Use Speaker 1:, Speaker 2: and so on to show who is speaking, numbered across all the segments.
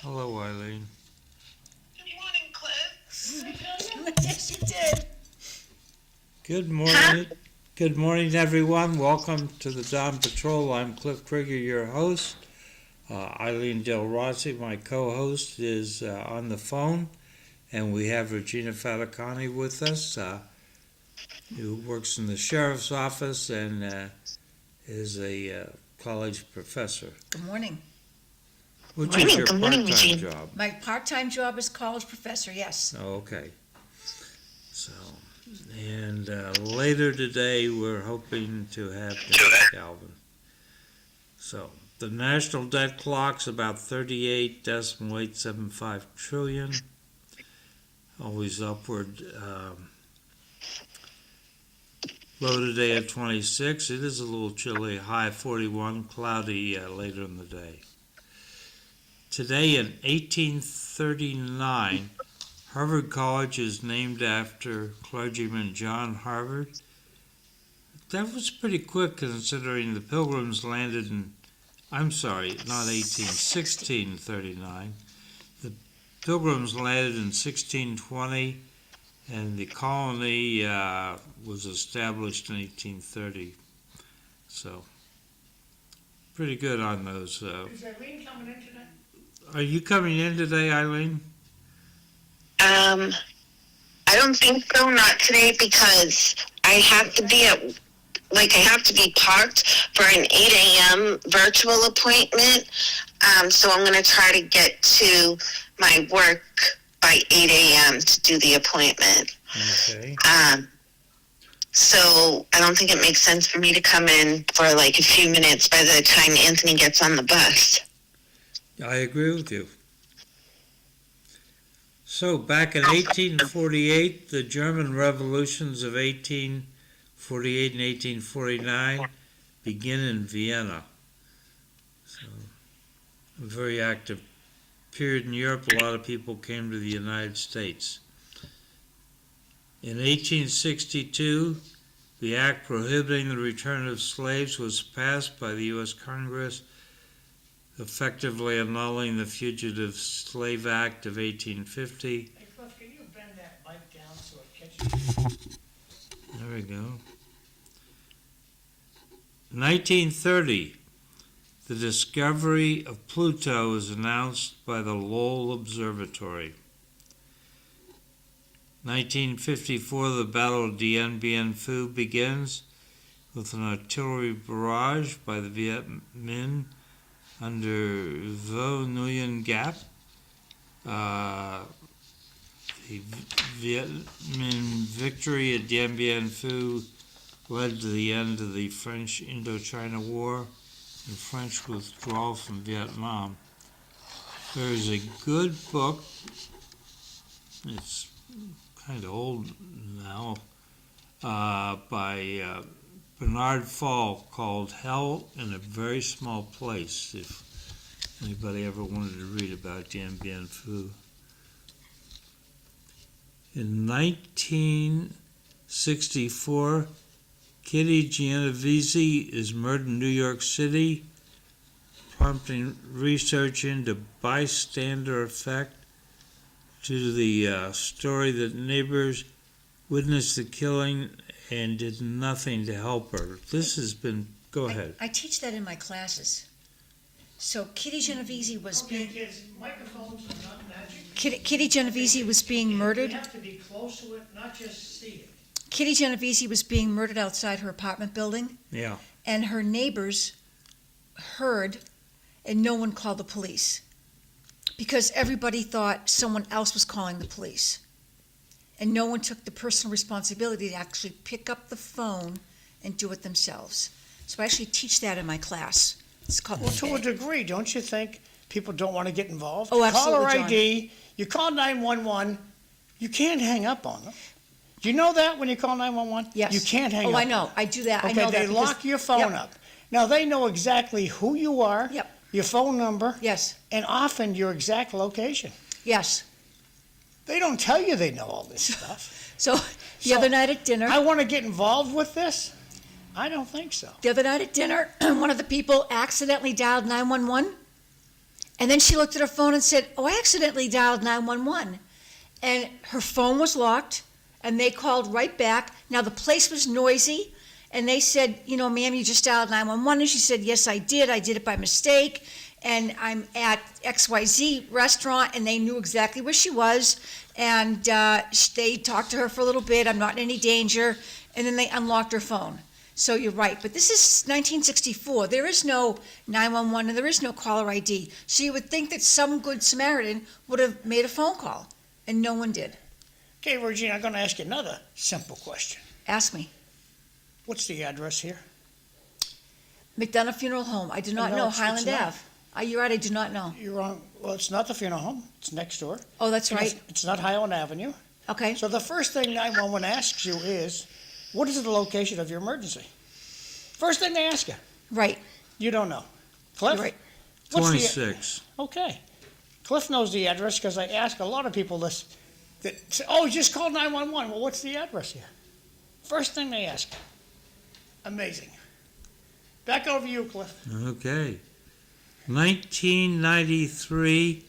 Speaker 1: Hello, Eileen.
Speaker 2: Good morning, Cliff.
Speaker 3: Yes, you did.
Speaker 1: Good morning. Good morning, everyone. Welcome to the Dawn Patrol. I'm Cliff Krieger, your host. Eileen Delrossi, my co-host, is on the phone. And we have Regina Faticanti with us, who works in the sheriff's office and is a college professor.
Speaker 3: Good morning.
Speaker 1: Which is your
Speaker 2: Good morning,
Speaker 1: part-time
Speaker 2: Regina.
Speaker 1: job?
Speaker 3: My part-time job is college professor, yes.
Speaker 1: Oh, okay. So, and later today we're hoping to have Galvin. So, the national debt clock's about 38.875 trillion. Always upward. Low today at 26. It is a little chilly. High 41. Cloudy later in the day. Today in 1839, Harvard College is named after clergyman John Harvard. That was pretty quick considering the Pilgrims landed in, I'm sorry, not 1639. The Pilgrims landed in 1620, and the colony was established in 1830. So, pretty good on those.
Speaker 4: Is Eileen coming in tonight?
Speaker 1: Are you coming in today, Eileen?
Speaker 2: I don't think so, not today, because I have to be I have to be parked for an 8 a.m. virtual appointment. So I'm going to try to get to my work by 8 a.m. to do the appointment.
Speaker 1: Okay.
Speaker 2: So I don't think it makes sense for me to come in for like a few minutes by the time Anthony gets on the bus.
Speaker 1: I agree with you. So, back in 1848, the German revolutions of 1848 and 1849 begin in Vienna. So, a very active period in Europe. A lot of people came to the United States. In 1862, the act prohibiting the return of slaves was passed by the U.S. Congress, effectively annulling the Fugitive Slave Act of 1850.
Speaker 4: Hey, Cliff, can you bend that mic down so it catches?
Speaker 1: There we go. 1930, the discovery of Pluto was announced by the Lowell Observatory. 1954, the Battle of Dien Bien Phu begins with an artillery barrage by the Viet Minh under Vo Nguyen Gap. The Viet Minh victory at Dien Bien Phu led to the end of the French Indochina War and French withdrawal from Vietnam. There is a good book, it's kind of old now, by Bernard Fall called Hell in a Very Small Place, if anybody ever wanted to read about Dien Bien Phu. In 1964, Kitty Genovese is murdered in New York City, prompting research into bystander effect due to the story that neighbors witnessed the killing and did nothing to help her. This has been, go ahead.
Speaker 3: I teach that in my classes. So Kitty Genovese was
Speaker 4: Okay,
Speaker 3: being
Speaker 4: kids, microphones are not magic.
Speaker 3: Kitty Genovese was being murdered.
Speaker 4: You have to be close to it, not just see it.
Speaker 3: Kitty Genovese was being murdered outside her apartment building,
Speaker 1: Yeah.
Speaker 3: and her neighbors heard, and no one called the police because everybody thought someone else was calling the police. And no one took the personal responsibility to actually pick up the phone and do it themselves. So I actually teach that in my class. It's called
Speaker 4: Well, to a degree, don't you think people don't want to get involved?
Speaker 3: Oh, absolutely,
Speaker 4: Caller
Speaker 3: John.
Speaker 4: ID, you call 911, you can't hang up on them. Do you know that when you call 911?
Speaker 3: Yes.
Speaker 4: You can't hang up.
Speaker 3: Oh, I know. I do that. I
Speaker 4: Okay,
Speaker 3: know that
Speaker 4: they
Speaker 3: because-
Speaker 4: lock your phone
Speaker 3: Yep.
Speaker 4: up. Now, they know exactly who you are,
Speaker 3: Yep.
Speaker 4: your phone number,
Speaker 3: Yes.
Speaker 4: and often your exact location.
Speaker 3: Yes.
Speaker 4: They don't tell you they know all this stuff.
Speaker 3: So the
Speaker 4: So,
Speaker 3: other night at dinner,
Speaker 4: I want to get involved with this? I don't think so.
Speaker 3: one of the people accidentally dialed 911 And then she looked at her phone and said, oh, I accidentally dialed 911. And her phone was locked, and they called right back. Now, the place was noisy, and they said, you know, ma'am, you just dialed 911. And she said, yes, I did. I did it by mistake. And I'm at XYZ restaurant, and they knew exactly where she was. And they talked to her for a little bit. I'm not in any danger. And then they unlocked her phone. So you're right. But this is 1964. There is no 911, and there is no caller ID. So you would think that some good Samaritan would have made a phone call, and no one did.
Speaker 4: Okay, Regina, I'm going to ask you another simple question.
Speaker 3: Ask me.
Speaker 4: What's the address here?
Speaker 3: McDonough Funeral Home. I do not
Speaker 4: No,
Speaker 3: know.
Speaker 4: it's
Speaker 3: Highland
Speaker 4: not.
Speaker 3: Ave. You're right. I do not know.
Speaker 4: You're wrong. Well, it's not the funeral home. It's next door.
Speaker 3: Oh, that's
Speaker 4: And
Speaker 3: right.
Speaker 4: It's not Highland Avenue.
Speaker 3: Okay.
Speaker 4: So the first thing 911 asks you is, what is the location of your emergency? First thing they ask you.
Speaker 3: Right.
Speaker 4: You don't know. Cliff?
Speaker 3: You're right.
Speaker 4: What's the-
Speaker 1: 26.
Speaker 4: Okay. Cliff knows the address because I ask a lot of people this. That say, oh, just call 911. Well, what's the address here? First thing they ask. Amazing. Back over to you, Cliff.
Speaker 1: Okay. 1993,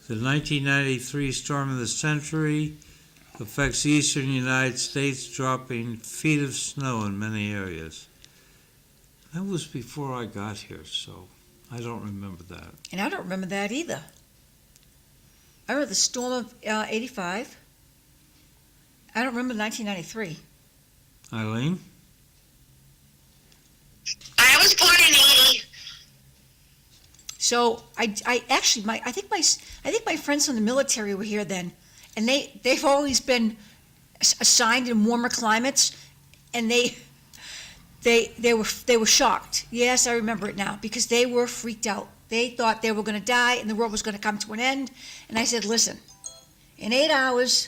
Speaker 1: the 1993 storm of the century affects the eastern United States, dropping feet of snow in many areas. That was before I got here, so I don't remember that.
Speaker 3: And I don't remember that either. I remember the storm of 85. I don't remember 1993.
Speaker 1: Eileen?
Speaker 2: I was born in 80.
Speaker 3: So I actually I think my friends from the military were here then, and they've always been assigned in warmer climates, and they were shocked. Yes, I remember it now, because they were freaked out. They thought they were going to die and the world was going to come to an end. And I said, listen, in 8 hours,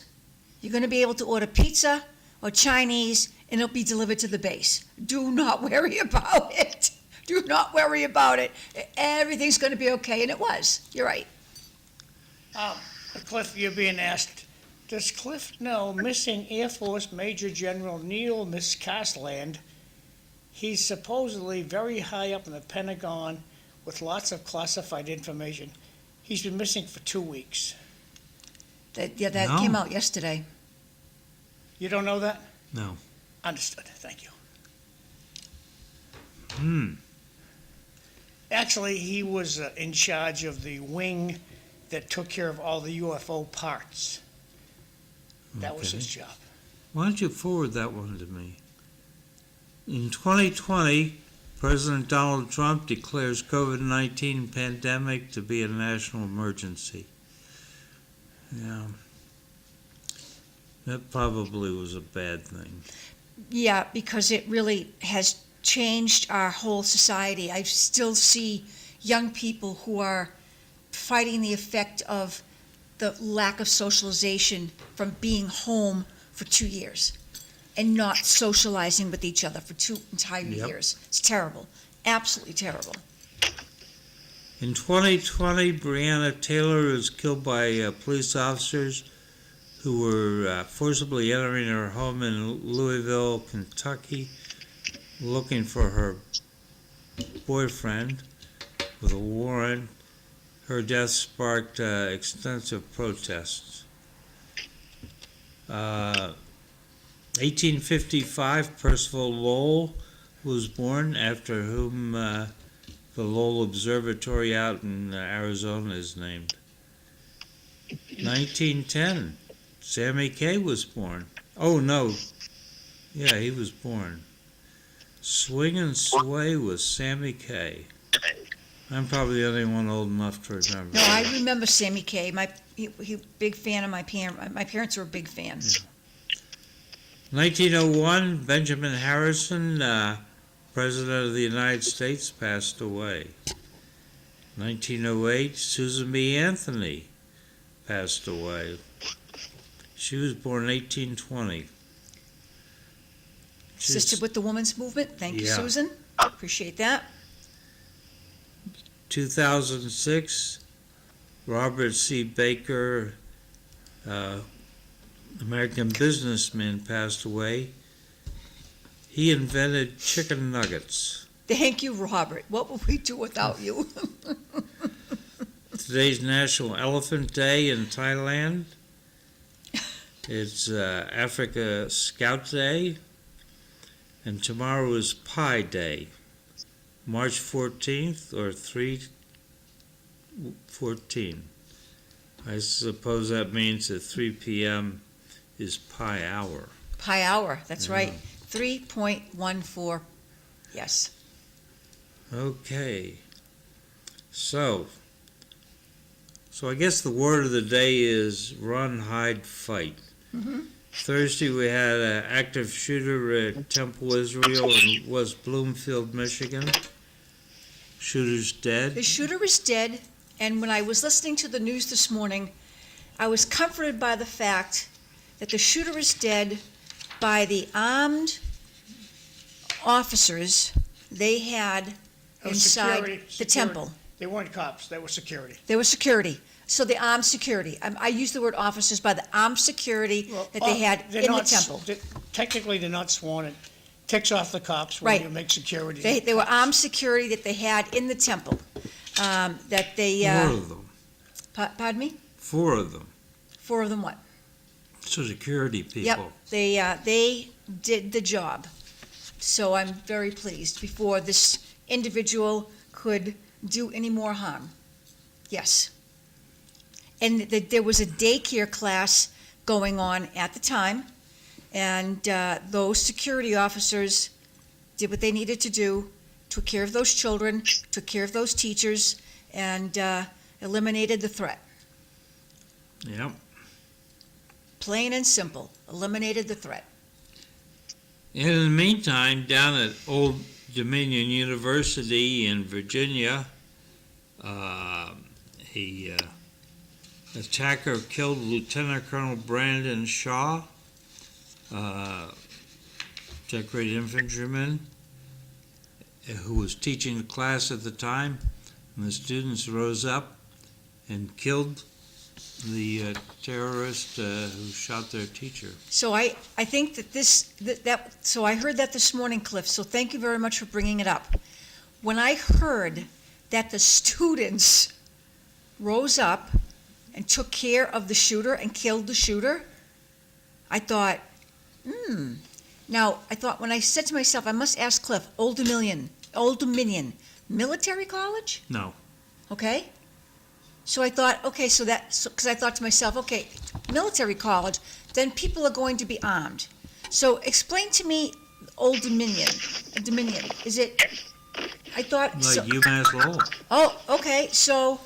Speaker 3: you're going to be able to order pizza or Chinese, and it'll be delivered to the base. Do not worry about it. Do not worry about it. Everything's going to be okay. And it was. You're right.
Speaker 4: Cliff, you're being asked, does Cliff know missing Air Force Major General Neil Miscastland? He's supposedly very high up in the Pentagon with lots of classified information. He's been missing for 2 weeks.
Speaker 3: That
Speaker 1: No.
Speaker 3: came out yesterday.
Speaker 4: You don't know that?
Speaker 1: No.
Speaker 4: Understood. Thank you.
Speaker 1: Hmm.
Speaker 4: Actually, he was in charge of the wing that took care of all the UFO parts. That was
Speaker 1: Okay.
Speaker 4: his job.
Speaker 1: Why don't you forward that one to me? In 2020, President Donald Trump declares COVID-19 pandemic to be a national emergency. Yeah. That probably was a bad thing.
Speaker 3: Yeah, because it really has changed our whole society. I still see young people who are fighting the effect of the lack of socialization from being home for 2 years and not socializing with each other for 2 entire
Speaker 1: Yep.
Speaker 3: years. It's terrible. Absolutely terrible.
Speaker 1: In 2020, Breonna Taylor was killed by police officers who were forcibly entering her home in Louisville, Kentucky, looking for her boyfriend with a warrant. Her death sparked extensive protests. 1855, Percival Lowell was born, after whom the Lowell Observatory out in Arizona is named. 1910, Sammy Kaye was born. Oh, no. Yeah, he was born. Swing and Sway was Sammy Kaye. I'm probably the only one old enough to remember.
Speaker 3: No, I remember Sammy Kaye. He big fan of my parents. My parents were a big fan.
Speaker 1: 1901, Benjamin Harrison, President of the United States, passed away. 1908, Susan B. Anthony passed away. She was born in 1820.
Speaker 3: Assisted with the women's movement. Thank you,
Speaker 1: Yeah.
Speaker 3: Susan. Appreciate that.
Speaker 1: 2006, Robert C. Baker, American businessman, passed away. He invented chicken nuggets.
Speaker 3: Thank you, Robert. What would we do without you?
Speaker 1: Today's National Elephant Day in Thailand. It's Africa Scout Day. And tomorrow is Pie Day. March 14th or 3/14. I suppose that means that 3 p.m. is Pie Hour.
Speaker 3: Pi hour, that's
Speaker 1: Yeah.
Speaker 3: right. 3.14. Yes.
Speaker 1: Okay. So I guess the word of the day is run, hide, fight.
Speaker 3: Mm-hmm.
Speaker 1: Thursday we had an active shooter at Temple Israel in West Bloomfield, Michigan. Shooter's dead.
Speaker 3: The shooter is dead, and when I was listening to the news this morning, I was comforted by the fact that the shooter is dead by the armed officers they had
Speaker 4: It was
Speaker 3: inside the
Speaker 4: security.
Speaker 3: temple.
Speaker 4: They weren't cops, they were security.
Speaker 3: There was security. So the armed security. I use the word officers by the armed security that they had
Speaker 4: They're
Speaker 3: in the
Speaker 4: not s-
Speaker 3: temple.
Speaker 4: Technically, they're not sworn. It ticks off the cops
Speaker 3: Right.
Speaker 4: when you make security.
Speaker 3: They were
Speaker 4: cops.
Speaker 3: armed security that they had in the temple. That they,
Speaker 1: Four of them.
Speaker 3: pardon me?
Speaker 1: 4 of them.
Speaker 3: 4 of them what?
Speaker 1: So security people.
Speaker 3: Yep, they did the job. So I'm very pleased before this individual could do any more harm. Yes. And there was a daycare class going on at the time, and those security officers did what they needed to do, took care of those children, took care of those teachers, and eliminated the threat.
Speaker 1: Yep.
Speaker 3: Plain and simple, eliminated the threat.
Speaker 1: And in the meantime, down at Old Dominion University in Virginia, attacker killed Lieutenant Colonel Brandon Shaw, decorated infantryman, who was teaching the class at the time, and the students rose up and killed the terrorist who shot their teacher.
Speaker 3: So I think so I heard that this morning, Cliff, so thank you very much for bringing it up. When I heard that the students rose up and took care of the shooter and killed the shooter, I thought, Now, I thought, when I said to myself, I must ask Cliff, Old Dominion, military college?
Speaker 1: No.
Speaker 3: Okay? So I thought, okay, because I thought to myself, okay, military college, then people are going to be armed. So explain to me Old Dominion, is it, I thought.
Speaker 1: Like UMass Lowell.
Speaker 3: Oh, okay, so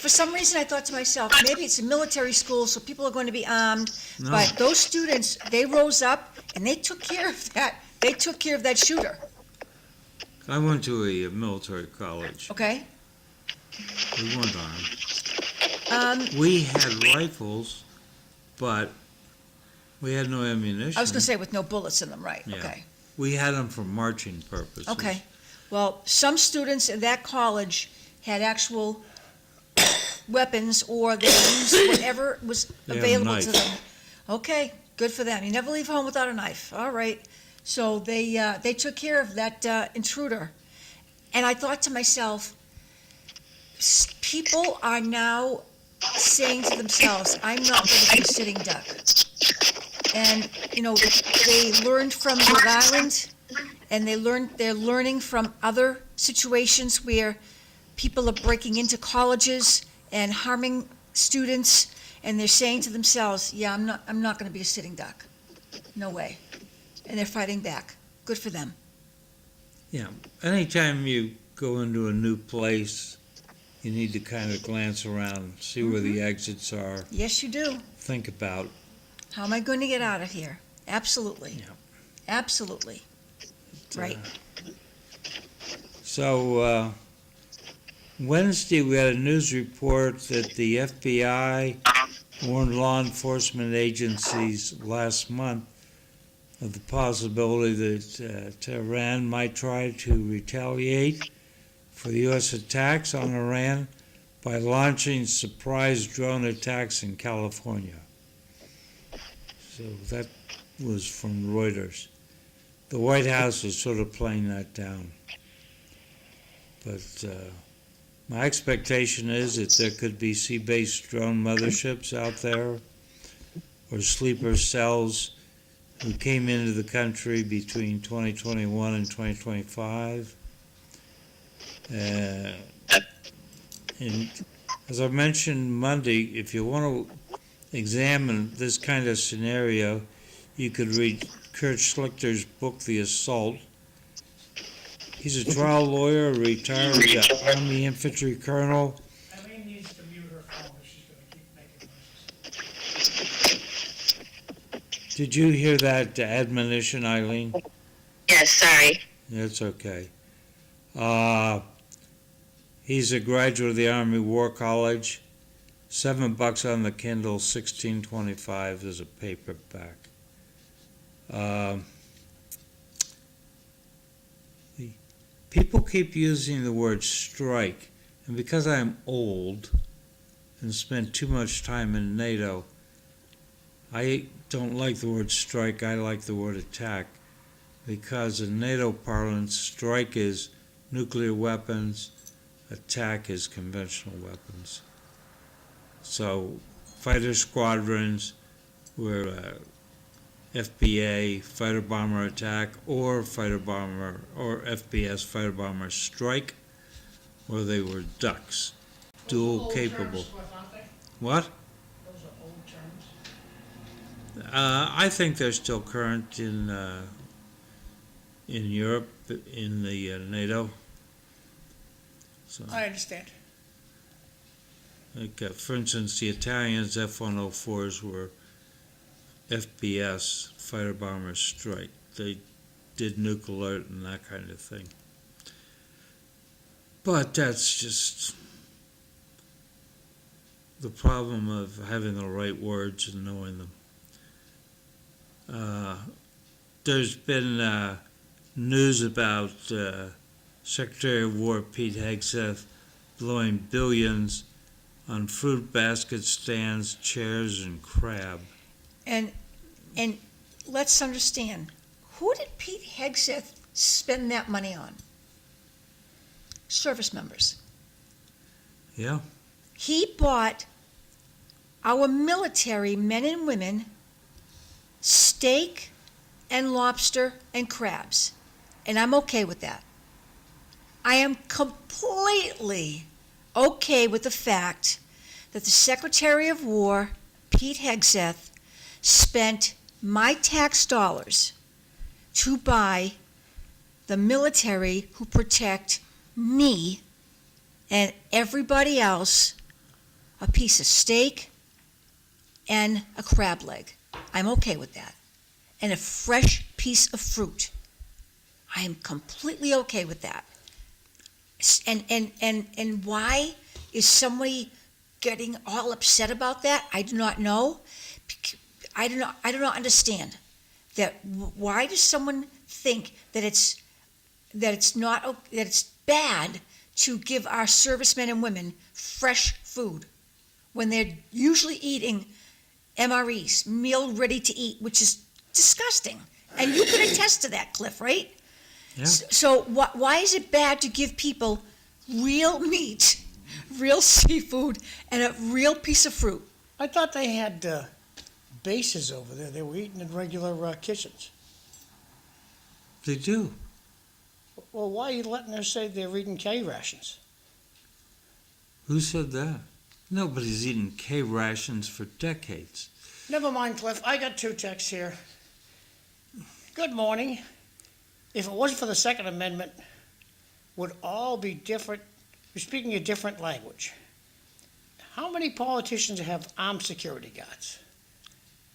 Speaker 3: for some reason I thought to myself, maybe it's a military school, so people are going to be armed.
Speaker 1: No.
Speaker 3: But those students, they rose up and they took care of that. They took care of that shooter,
Speaker 1: I went to a military college.
Speaker 3: okay?
Speaker 1: We weren't armed. We had rifles, but we had no ammunition.
Speaker 3: I was going to say with no bullets in them, right?
Speaker 1: Yeah.
Speaker 3: Okay.
Speaker 1: We had them for marching purposes.
Speaker 3: Okay. Well, some students in that college had actual weapons, or they used whatever was
Speaker 1: They had a
Speaker 3: available to
Speaker 1: knife.
Speaker 3: them. Okay, good for them. You never leave home without a knife. All right. So they took care of that intruder. And I thought to myself, people are now saying to themselves, I'm not going to be a sitting duck. And, they learned from Rhode Island, and they're learning from other situations where people are breaking into colleges and harming students, and they're saying to themselves, yeah, I'm not going to be a sitting duck. No way. And they're fighting back. Good for them.
Speaker 1: Yeah. Anytime you go into a new place, you need to kind of glance around, see where the exits are,
Speaker 3: Yes, you do.
Speaker 1: think about.
Speaker 3: How am I going to get out of here? Absolutely.
Speaker 1: Yeah.
Speaker 3: Absolutely. Right.
Speaker 1: So, Wednesday we had a news report that the FBI warned law enforcement agencies last month of the possibility that Tehran might try to retaliate for the U.S. attacks on Iran by launching surprise drone attacks in California. So that was from Reuters. The White House is sort of playing that down. But My expectation is that there could be sea-based drone motherships out there, or sleeper cells who came into the country between 2021 and 2025. And as I mentioned Monday, if you want to examine this kind of scenario, you could read Kurt Schlichter's book, The Assault. He's a trial lawyer, a retired Army infantry colonel.
Speaker 4: Eileen needs to mute her phone if she's going to keep making noises.
Speaker 1: Did you hear that admonition, Eileen?
Speaker 2: Yes, sorry.
Speaker 1: That's okay. He's a graduate of the Army War College. $7 on the Kindle, $16.25 as a paperback. People keep using the word strike, and because I'm old and spent too much time in NATO, I don't like the word strike, I like the word attack, because in NATO parlance, strike is nuclear weapons, attack is conventional weapons. So fighter squadrons were FBA fighter bomber attack or fighter bomber or FPS fighter bomber strike, or they were ducks, dual capable. What?
Speaker 4: Those are old terms.
Speaker 1: I think they're still current in Europe, in the NATO. So,
Speaker 4: I understand.
Speaker 1: like, for instance, the Italians' F-104s were FPS, fighter bomber strike. They did nuke alert and that kind of thing. But that's just the problem of having the right words and knowing them. There's been news about Secretary of War Pete Hegseth blowing billions on fruit basket stands, chairs, and crab.
Speaker 3: And let's understand, who did Pete Hegseth spend that money on? Service members.
Speaker 1: Yeah.
Speaker 3: He bought our military men and women steak and lobster and crabs. And I'm okay with that. I am completely okay with the fact that the Secretary of War, Pete Hegseth, spent my tax dollars to buy the military who protect me and everybody else a piece of steak and a crab leg. I'm okay with that. And a fresh piece of fruit. I am completely okay with that. And why is somebody getting all upset about that? I do not know. I do not understand that. Why does someone think that it's bad to give our servicemen and women fresh food when they're usually eating MREs, meal ready to eat, which is disgusting. And you can attest to that, Cliff, right?
Speaker 1: Yeah.
Speaker 3: So why is it bad to give people real meat, real seafood, and a real piece of fruit?
Speaker 4: I thought they had bases over there. They were eating in regular kitchens.
Speaker 1: They do.
Speaker 4: Well, why are you letting her say they're eating K rations?
Speaker 1: Who said that? Nobody's eaten K rations for decades.
Speaker 4: Never mind, Cliff. I got two texts here. Good morning. If it wasn't for the Second Amendment, would all be different. We're speaking a different language. How many politicians have armed security guards?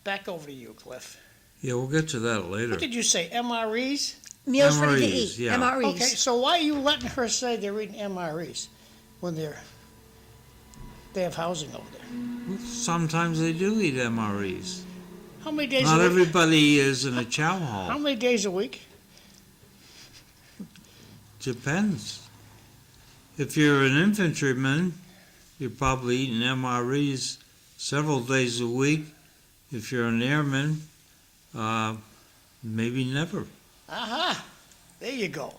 Speaker 4: Back over to you, Cliff.
Speaker 1: Yeah, we'll get to that later.
Speaker 4: What did you say, MREs?
Speaker 3: Meals ready to
Speaker 1: MREs,
Speaker 3: eat.
Speaker 1: yeah.
Speaker 3: MREs.
Speaker 4: Okay, so why are you letting her say they're eating MREs when they have housing over there?
Speaker 1: Sometimes they do eat MREs.
Speaker 4: How many days
Speaker 1: Not
Speaker 4: a week?
Speaker 1: everybody is in a chow
Speaker 4: How
Speaker 1: hall.
Speaker 4: many days a week?
Speaker 1: Depends. If you're an infantryman, you're probably eating MREs several days a week. If you're an airman, maybe never.
Speaker 4: Aha! There you go.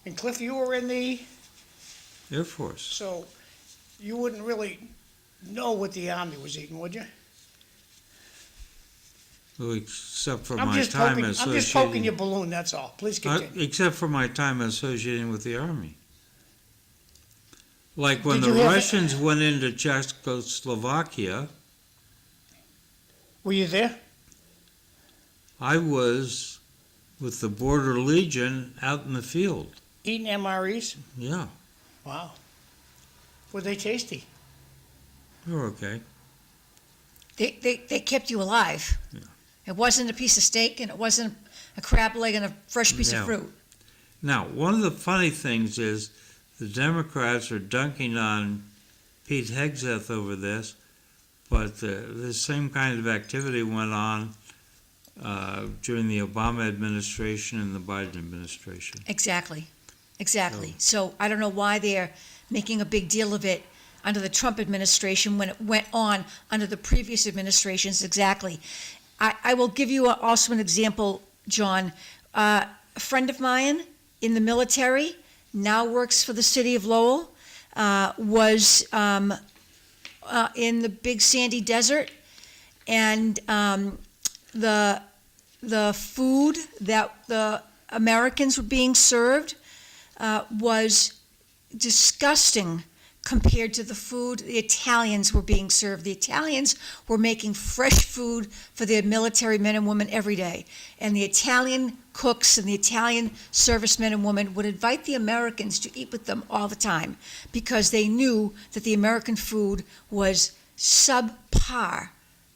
Speaker 4: And Cliff, you were in the
Speaker 1: Air Force.
Speaker 4: So you wouldn't really know what the Army was eating, would you?
Speaker 1: Well, except for
Speaker 4: I'm
Speaker 1: my
Speaker 4: just
Speaker 1: time
Speaker 4: poking
Speaker 1: associating.
Speaker 4: your balloon, that's all. Please continue.
Speaker 1: Except for my time associating with the Army. Like when
Speaker 4: Did
Speaker 1: the
Speaker 4: you have-
Speaker 1: Russians went into Czechoslovakia,
Speaker 4: Were you there?
Speaker 1: I was with the Border Legion out in the field.
Speaker 4: Eating MREs?
Speaker 1: Yeah,
Speaker 4: Wow. Were they tasty?
Speaker 1: they were okay.
Speaker 3: They kept you alive.
Speaker 1: Yeah.
Speaker 3: It wasn't a piece of steak, and it wasn't a crab leg and a fresh piece
Speaker 1: No.
Speaker 3: of fruit.
Speaker 1: Now, one of the funny things is the Democrats are dunking on Pete Hegseth over this, but the same kind of activity went on during the Obama administration and the Biden administration.
Speaker 3: Exactly. So I don't know why they're making a big deal of it under the Trump administration when it went on under the previous administrations. Exactly. I will give you also an example, John. A friend of mine in the military, now works for the city of Lowell, was in the big sandy desert, and the food that the Americans were being served was disgusting compared to the food the Italians were being served. The Italians were making fresh food for their military men and women every day. And the Italian cooks and the Italian servicemen and women would invite the Americans to eat with them all the time because they knew that the American food was subpar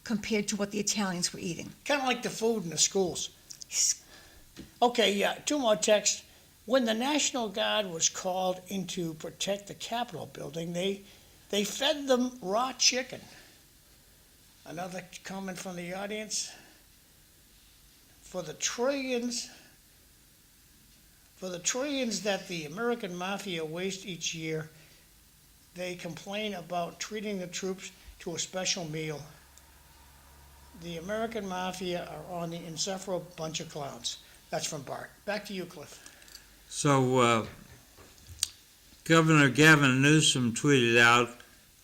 Speaker 3: compared to what the Italians were eating.
Speaker 4: Kind of like the food in the schools. Okay, yeah, two more texts. When the National Guard was called in to protect the Capitol building, they fed them raw chicken. Another comment from the audience. For the trillions that the American Mafia waste each year, they complain about treating the troops to a special meal. The American Mafia are on the insufferable bunch of clowns. That's from Bart. Back to you, Cliff.
Speaker 1: So Governor Gavin Newsom tweeted out,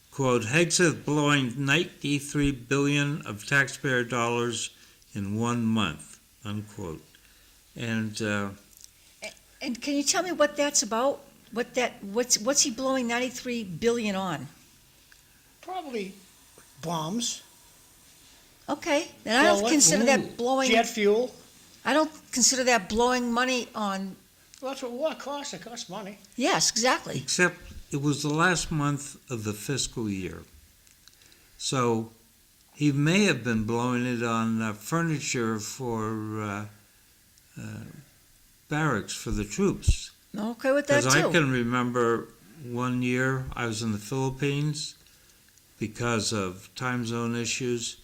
Speaker 1: quote, Hegseth blowing $93 billion of taxpayer dollars in 1 month, unquote. And
Speaker 3: can you tell me what that's about? What's he blowing $93 billion on?
Speaker 4: Probably bombs.
Speaker 3: Okay, then I don't consider that blowing.
Speaker 4: Jet fuel.
Speaker 3: I don't consider that blowing money on.
Speaker 4: Well, that's what war costs. It costs money.
Speaker 3: Yes, exactly.
Speaker 1: except it was the last month of the fiscal year. So he may have been blowing it on furniture for barracks for the troops.
Speaker 3: I'm okay with that
Speaker 1: Because
Speaker 3: too.
Speaker 1: I can remember one year I was in the Philippines because of time zone issues.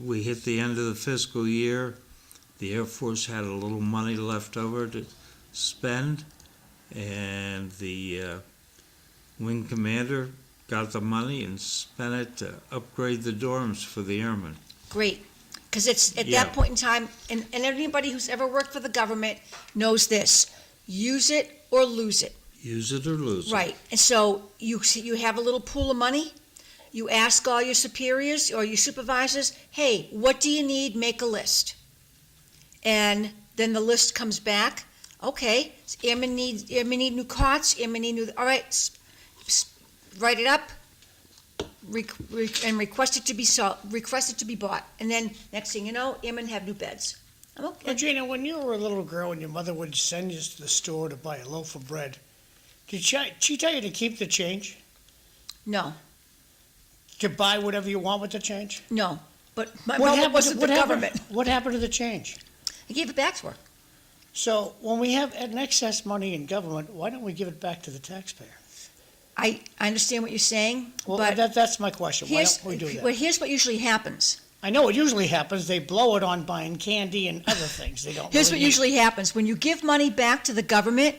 Speaker 1: We hit the end of the fiscal year. The Air Force had a little money left over to spend, and the wing commander got the money and spent it to upgrade the dorms for the airmen.
Speaker 3: Great, because it's at
Speaker 1: Yeah.
Speaker 3: that point in time, and anybody who's ever worked for the government knows this: use it or lose it.
Speaker 1: Use it or lose it.
Speaker 3: Right, and so you have a little pool of money. You ask all your superiors or your supervisors, hey, what do you need? Make a list. And then the list comes back. Okay, airmen need new cots, airmen need new, all right, write it up, and request it to be bought. And then next thing you know, airmen have new beds. I'm okay.
Speaker 4: Regina, when you were a little girl and your mother would send you to the store to buy a loaf of bread, did she tell you to keep the change?
Speaker 3: No,
Speaker 4: To buy whatever you want with the change?
Speaker 3: no, but my mother wasn't the government.
Speaker 4: What happened to the change?
Speaker 3: I gave it back to her.
Speaker 4: So when we have an excess money in government, why don't we give it back to the taxpayer?
Speaker 3: I understand what you're saying,
Speaker 4: Well,
Speaker 3: but
Speaker 4: that's my question. Why don't we do that?
Speaker 3: here's what usually happens.
Speaker 4: I know what usually happens. They blow it on buying candy and other things. They don't.
Speaker 3: Here's
Speaker 4: really
Speaker 3: what usually happens. When you give money back to the government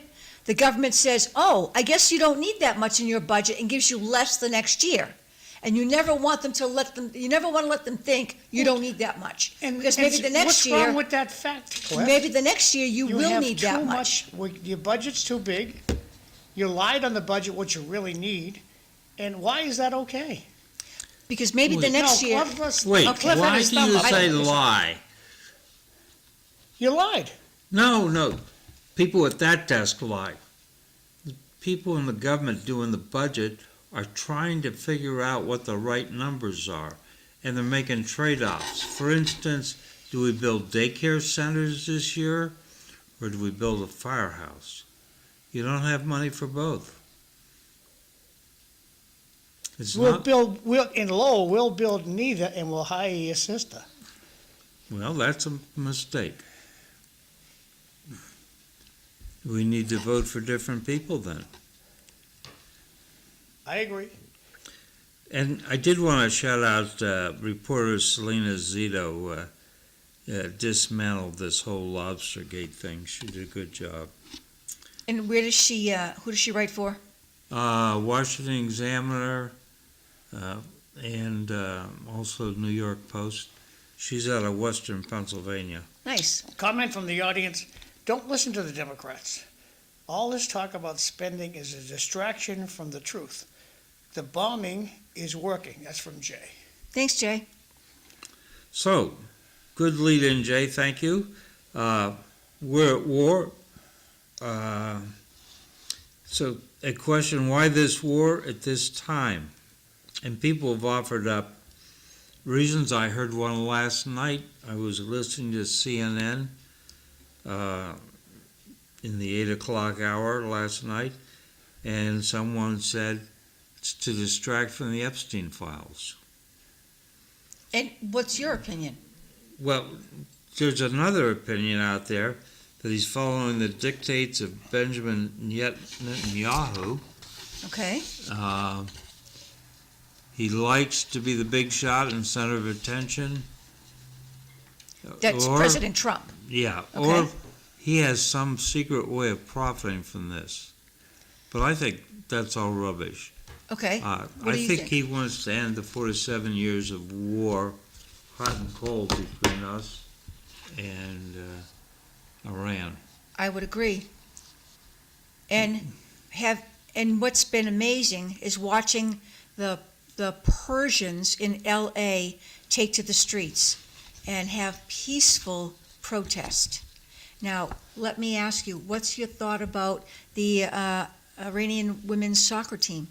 Speaker 3: says, oh, I guess you don't need that much in your budget, and gives you less the next year. And you never want to let them think you don't need that much. Because maybe the next year.
Speaker 4: What's wrong with that fact, Cliff?
Speaker 3: Maybe the next year you will
Speaker 4: have
Speaker 3: need
Speaker 4: too
Speaker 3: that much.
Speaker 4: Your budget's too big. You lied on the budget, what you really need. And why is that okay?
Speaker 3: Because maybe the
Speaker 1: Wait.
Speaker 3: next year,
Speaker 1: Wait,
Speaker 3: Okay.
Speaker 1: why do you say
Speaker 4: I-
Speaker 1: lie?
Speaker 4: You lied.
Speaker 1: No. People at that desk lie. The people in the government doing the budget are trying to figure out what the right numbers are, and they're making trade-offs. For instance, do we build daycare centers this year, or do we build a firehouse? You don't have money for both. It's not,
Speaker 4: In Lowell, we'll build neither and we'll hire your sister.
Speaker 1: well, that's a mistake. We need to vote for different people then.
Speaker 4: I agree.
Speaker 1: And I did want to shout out reporter Selena Zito dismantled this whole Lobstergate thing. She did a good job.
Speaker 3: and who does she write for?
Speaker 1: Washington Examiner and also New York Post. She's out of Western Pennsylvania.
Speaker 3: Nice.
Speaker 4: Comment from the audience, don't listen to the Democrats. All this talk about spending is a distraction from the truth. The bombing is working. That's from Jay.
Speaker 3: Thanks, Jay.
Speaker 1: So, good lead in, Jay. Thank you. We're at war. So, a question, why this war at this time? And people have offered up reasons. I heard one last night. I was listening to CNN in the 8 o'clock hour last night, and someone said it's to distract from the Epstein files.
Speaker 3: And what's your opinion?
Speaker 1: Well, there's another opinion out there that he's following the dictates of Benjamin Netanyahu.
Speaker 3: Okay.
Speaker 1: He likes to be the big shot and center of attention.
Speaker 3: That's President Trump.
Speaker 1: Yeah,
Speaker 3: Okay.
Speaker 1: or he has some secret way of profiting from this. But I think that's all rubbish.
Speaker 3: Okay.
Speaker 1: I
Speaker 3: What do you
Speaker 1: think
Speaker 3: think?
Speaker 1: he wants to end the 47 years of war, hot and cold, between us and Iran.
Speaker 3: I would agree. And what's been amazing is watching the Persians in LA take to the streets and have peaceful protest. Now, let me ask you, what's your thought about the Iranian women's soccer team?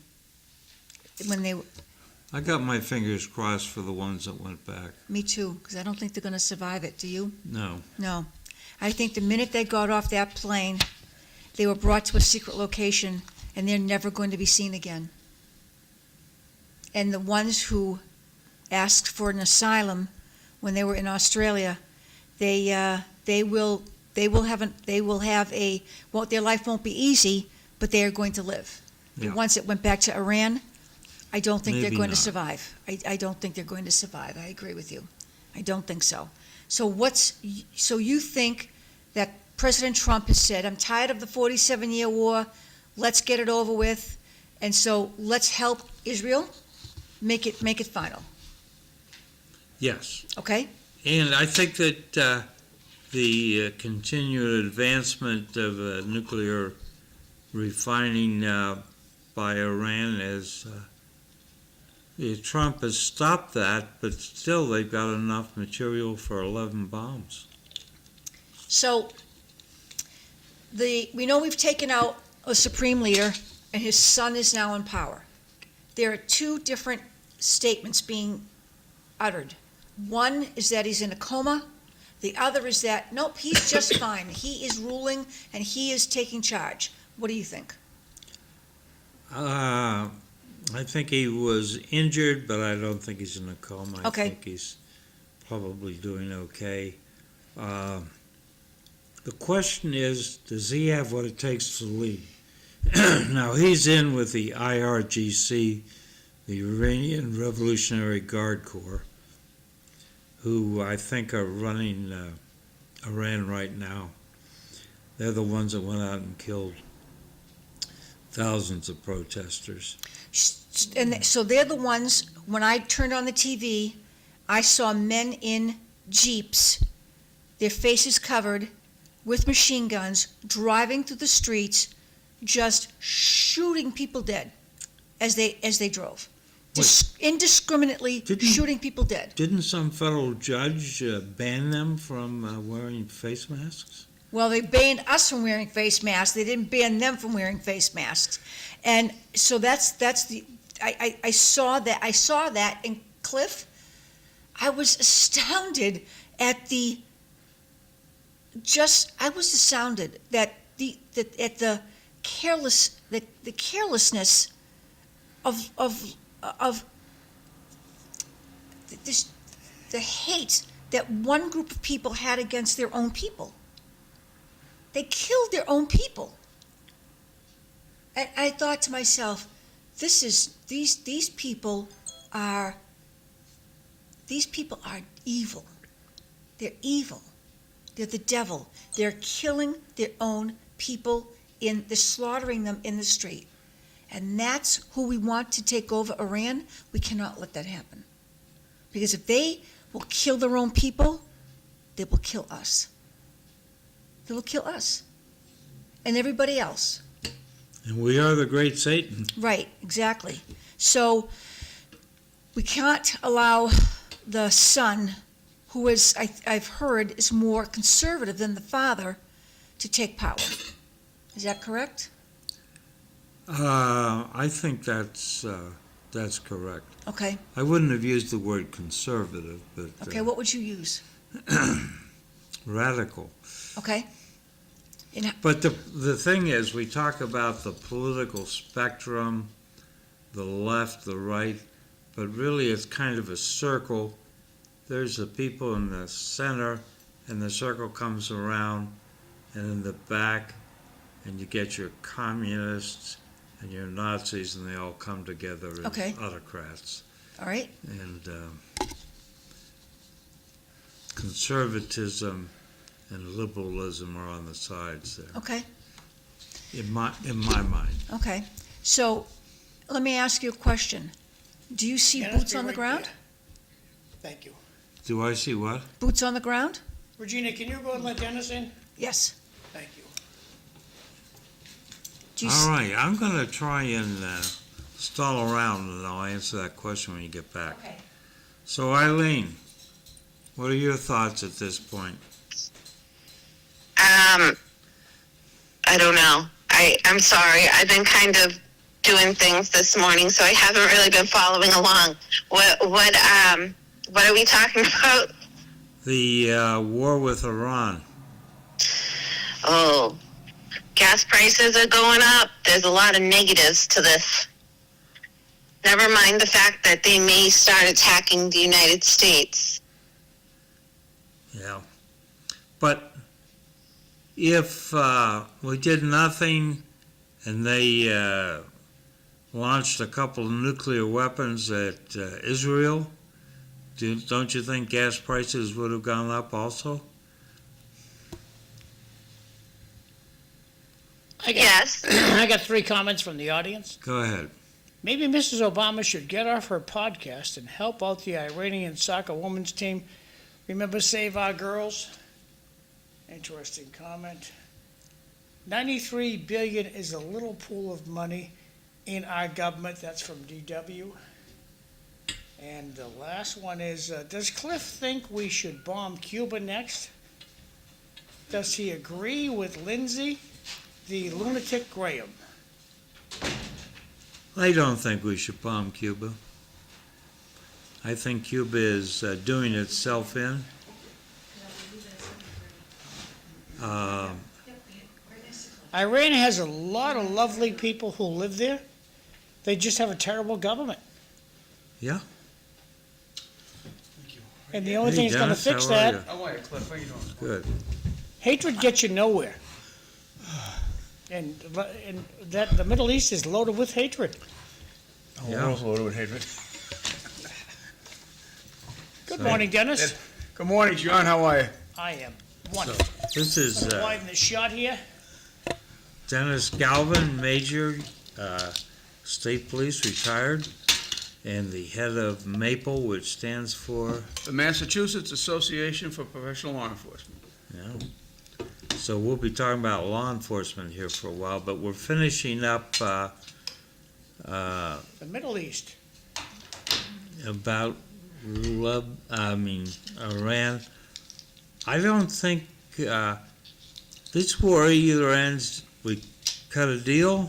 Speaker 1: I got my fingers crossed for the ones that went back.
Speaker 3: Me too, because I don't think they're going to survive it. Do you?
Speaker 1: No.
Speaker 3: No. I think the minute they got off that plane, they were brought to a secret location, and they're never going to be seen again. And the ones who asked for an asylum when they were in Australia, they will have their life won't be easy, but they are going to live.
Speaker 1: Yeah.
Speaker 3: The ones that went back to Iran, I don't think they're
Speaker 1: Maybe
Speaker 3: going to
Speaker 1: not.
Speaker 3: survive. I don't think they're going to survive. I agree with you. I don't think so. So you think that President Trump has said, I'm tired of the 47-year war, let's get it over with, and so let's help Israel make it final,
Speaker 1: Yes.
Speaker 3: okay?
Speaker 1: And I think that the continued advancement of nuclear refining by Iran as Trump has stopped that, but still they've got enough material for 11 bombs.
Speaker 3: So we know we've taken out a supreme leader, and his son is now in power. There are two different statements being uttered. One is that he's in a coma. The other is that, nope, he's just fine. He is ruling, and he is taking charge. What do you think?
Speaker 1: I think he was injured, but I don't think he's in a coma.
Speaker 3: Okay.
Speaker 1: I think he's probably doing okay. The question is, does he have what it takes to lead? Now, he's in with the IRGC, the Iranian Revolutionary Guard Corps, who I think are running Iran right now. They're the ones that went out and killed thousands of protesters.
Speaker 3: And so they're the ones, when I turned on the TV, I saw men in Jeeps, their faces covered, with machine guns, driving through the streets, just shooting people dead as they drove.
Speaker 1: What?
Speaker 3: Indiscriminately
Speaker 1: Didn't-
Speaker 3: shooting people dead.
Speaker 1: Didn't some federal judge ban them from wearing face masks?
Speaker 3: Well, they banned us from wearing face masks. They didn't ban them from wearing face masks. And so that's the I saw that and Cliff, I was astounded at the carelessness of the hate that one group of people had against their own people. They killed their own people. And I thought to myself, these people are evil. They're evil. They're the devil. They're killing their own people they're slaughtering them in the street. And that's who we want to take over Iran. We cannot let that happen. Because if they will kill their own people, they will kill us. They will kill us. And everybody else.
Speaker 1: And we are the great Satan.
Speaker 3: Right, exactly. So we can't allow the son, who is, I've heard, is more conservative than the father, to take power. Is that correct?
Speaker 1: I think that's correct.
Speaker 3: Okay.
Speaker 1: I wouldn't have used the word conservative, but
Speaker 3: Okay, what would you use?
Speaker 1: radical.
Speaker 3: Okay.
Speaker 1: But the thing is, we talk about the political spectrum, the left, the right, but really it's kind of a circle. There's the people in the center, and the circle comes around, and in the back, and you get your communists and your Nazis, and they all come together as
Speaker 3: Okay.
Speaker 1: autocrats.
Speaker 3: All right.
Speaker 1: And conservatism and liberalism are on the sides there,
Speaker 3: Okay.
Speaker 1: in my mind.
Speaker 3: Okay. So let me ask you a question. Do you see
Speaker 4: Dennis,
Speaker 3: boots
Speaker 4: be
Speaker 3: on the
Speaker 4: right
Speaker 3: ground?
Speaker 4: there. Thank you.
Speaker 1: Do I see what?
Speaker 3: Boots on the ground?
Speaker 4: Regina, can you go and let Dennis in?
Speaker 3: Yes.
Speaker 4: Thank you.
Speaker 3: Do you
Speaker 1: All right, I'm going to try and stall around, and I'll answer that question when you get back.
Speaker 3: Okay.
Speaker 1: So, Eileen, what are your thoughts at this point?
Speaker 2: I don't know. I'm sorry. I've been kind of doing things this morning, so I haven't really been following along. What are we talking about?
Speaker 1: The war with Iran.
Speaker 2: Oh, gas prices are going up. There's a lot of negatives to this. Never mind the fact that they may start attacking the United States.
Speaker 1: Yeah. But if we did nothing and they launched a couple of nuclear weapons at Israel, don't you think gas prices would have gone up also?
Speaker 2: Yes.
Speaker 4: I got 3 comments from the audience.
Speaker 1: Go ahead.
Speaker 4: Maybe Mrs. Obama should get off her podcast and help out the Iranian soccer women's team. Remember Save Our Girls? Interesting comment. 93 billion is a little pool of money in our government. That's from DW. And the last one is, does Cliff think we should bomb Cuba next? Does he agree with Lindsey, the lunatic Graham?
Speaker 1: I don't think we should bomb Cuba. I think Cuba is doing itself in.
Speaker 4: Iran has a lot of lovely people who live there. They just have a terrible government.
Speaker 1: Yeah.
Speaker 4: And the only
Speaker 1: Hey,
Speaker 4: thing that's going to
Speaker 1: Dennis,
Speaker 4: fix
Speaker 1: how are
Speaker 4: that,
Speaker 5: How are you, Cliff? How you doing?
Speaker 1: Good.
Speaker 4: hatred gets you nowhere. And that the Middle East is loaded with hatred.
Speaker 5: The
Speaker 1: Yeah.
Speaker 5: world's loaded with hatred.
Speaker 4: Good morning, Dennis.
Speaker 5: Good morning, John. How are you?
Speaker 4: I am wonderful.
Speaker 1: This is
Speaker 4: Widen the shot here.
Speaker 1: Dennis Galvin, Major, State Police, retired, and the head of MAPLE, which stands for,
Speaker 5: The Massachusetts Association for Professional Law Enforcement.
Speaker 1: yeah. So we'll be talking about law enforcement here for a while, but we're finishing up
Speaker 4: The Middle East.
Speaker 1: about Iran. I don't think this war either ends, we cut a deal,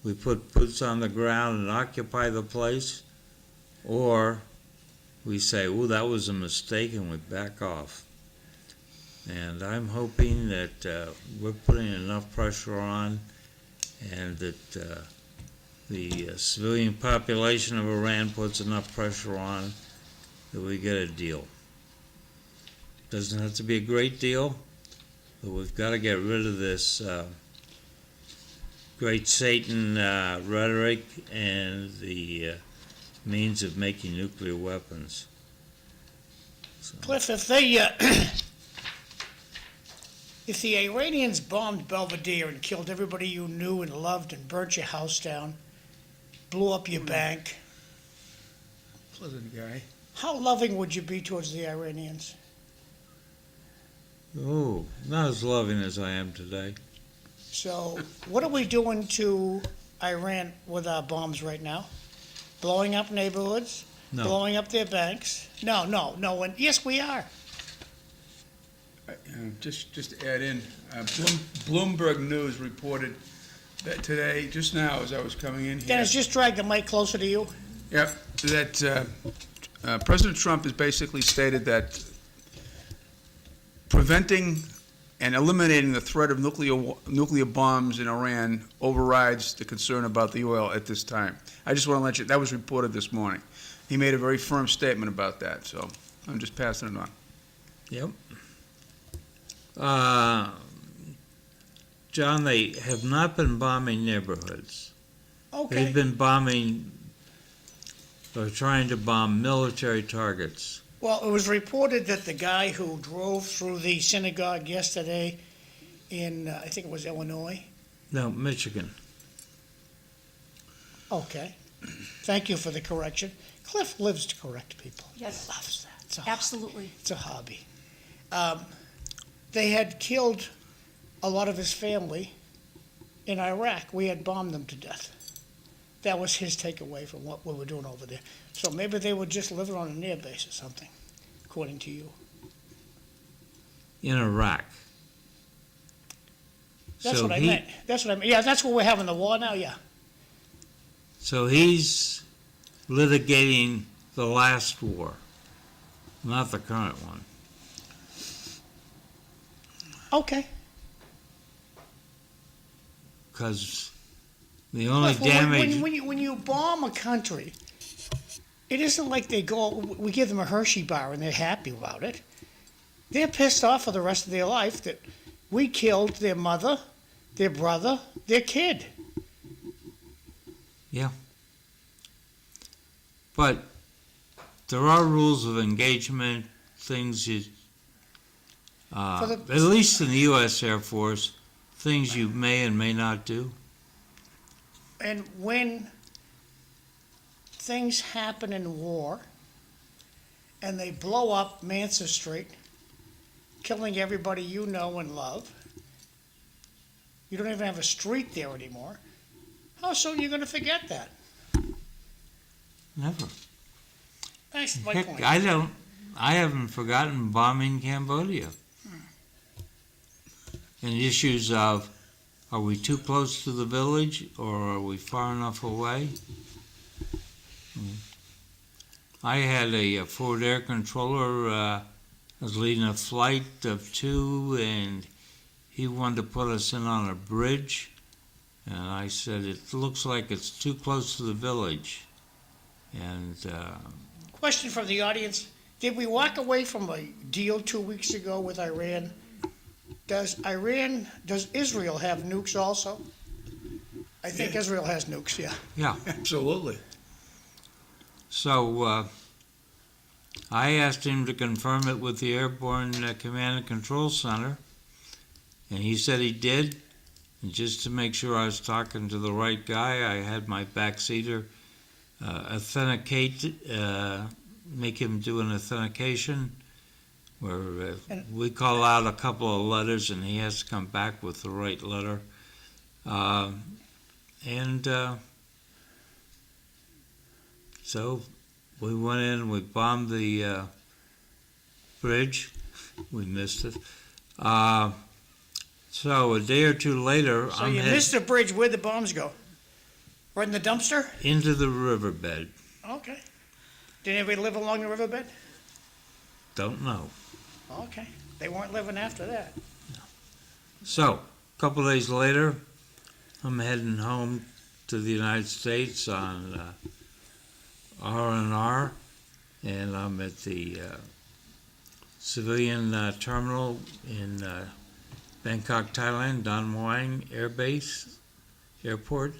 Speaker 1: we put boots on the ground and occupy the place, or we say, "Oh, that was a mistake," and we back off. And I'm hoping that we're putting enough pressure on, and that the civilian population of Iran puts enough pressure on that we get a deal. Doesn't have to be a great deal, but we've got to get rid of this great Satan rhetoric and the means of making nuclear weapons. So,
Speaker 4: Cliff, if the Iranians bombed Belvedere and killed everybody you knew and loved and burnt your house down, blew up your bank,
Speaker 5: Pleasant guy.
Speaker 4: how loving would you be towards the Iranians?
Speaker 1: oh, not as loving as I am today.
Speaker 4: So, what are we doing to Iran with our bombs right now? Blowing up neighborhoods?
Speaker 1: No.
Speaker 4: Blowing up their banks? No. And yes, we are.
Speaker 5: Just to add in, Bloomberg News reported that today, just now as I was coming in here.
Speaker 4: Dennis, just drag the mic closer to you.
Speaker 5: Yep, that President Trump has basically stated that preventing and eliminating the threat of nuclear bombs in Iran overrides the concern about the oil at this time. I just want to let you, that was reported this morning. He made a very firm statement about that, so I'm just passing it on.
Speaker 1: Yep. John, they have not been bombing neighborhoods.
Speaker 4: Okay.
Speaker 1: They've been bombing, or trying to bomb military targets.
Speaker 4: Well, it was reported that the guy who drove through the synagogue yesterday in, I think it was Illinois.
Speaker 1: No, Michigan.
Speaker 4: Okay. Thank you for the correction. Cliff lives to correct people.
Speaker 3: Yes.
Speaker 4: He loves that.
Speaker 3: Absolutely.
Speaker 4: It's a hobby. They had killed a lot of his family in Iraq. We had bombed them to death. That was his takeaway from what we were doing over there. So maybe they were just living on an air base or something, according to you.
Speaker 1: In Iraq.
Speaker 4: That's
Speaker 1: So
Speaker 4: what I
Speaker 1: he-
Speaker 4: meant. That's what I meant. Yeah, that's where we're having the war now, yeah.
Speaker 1: So he's litigating the last war, not the current one.
Speaker 4: Okay.
Speaker 1: Because the only
Speaker 4: Cliff,
Speaker 1: damage.
Speaker 4: when you bomb a country, it isn't like we give them a Hershey bar and they're happy about it. They're pissed off for the rest of their life that we killed their mother, their brother, their kid.
Speaker 1: But there are rules of engagement, things you, at least in the U.S. Air Force, things you may and may not do.
Speaker 4: And when things happen in war and they blow up Mansour Street, killing everybody you know and love, you don't even have a street there anymore. How soon are you going to forget that?
Speaker 1: Never.
Speaker 4: That's my
Speaker 1: Heck,
Speaker 4: point.
Speaker 1: I haven't forgotten bombing Cambodia. And issues of, are we too close to the village or are we far enough away? I had a Ford air controller, I was leading a flight of 2 and he wanted to put us in on a bridge. And I said, it looks like it's too close to the village. And
Speaker 4: Question from the audience. Did we walk away from a deal 2 weeks ago with Iran? Does Israel have nukes also? I think Israel has nukes, yeah.
Speaker 1: yeah.
Speaker 5: Absolutely.
Speaker 1: So I asked him to confirm it with the Airborne Command and Control Center, and he said he did. And just to make sure I was talking to the right guy, I had my backseater authenticate, make him do an authentication where
Speaker 4: And-
Speaker 1: we call out a couple of letters and he has to come back with the right letter. So we went in, we bombed the bridge. We missed it. So a day or two later,
Speaker 4: So
Speaker 1: I'm
Speaker 4: you
Speaker 1: heading
Speaker 4: missed the bridge. Where'd the bombs go? Right in the dumpster?
Speaker 1: into the riverbed.
Speaker 4: Okay. Did anybody live along the riverbed?
Speaker 1: Don't know.
Speaker 4: Okay. They weren't living after that.
Speaker 1: So, a couple of days later, I'm heading home to the United States on R&R, and I'm at the civilian terminal in Bangkok, Thailand, Don Muang Air Base, airport,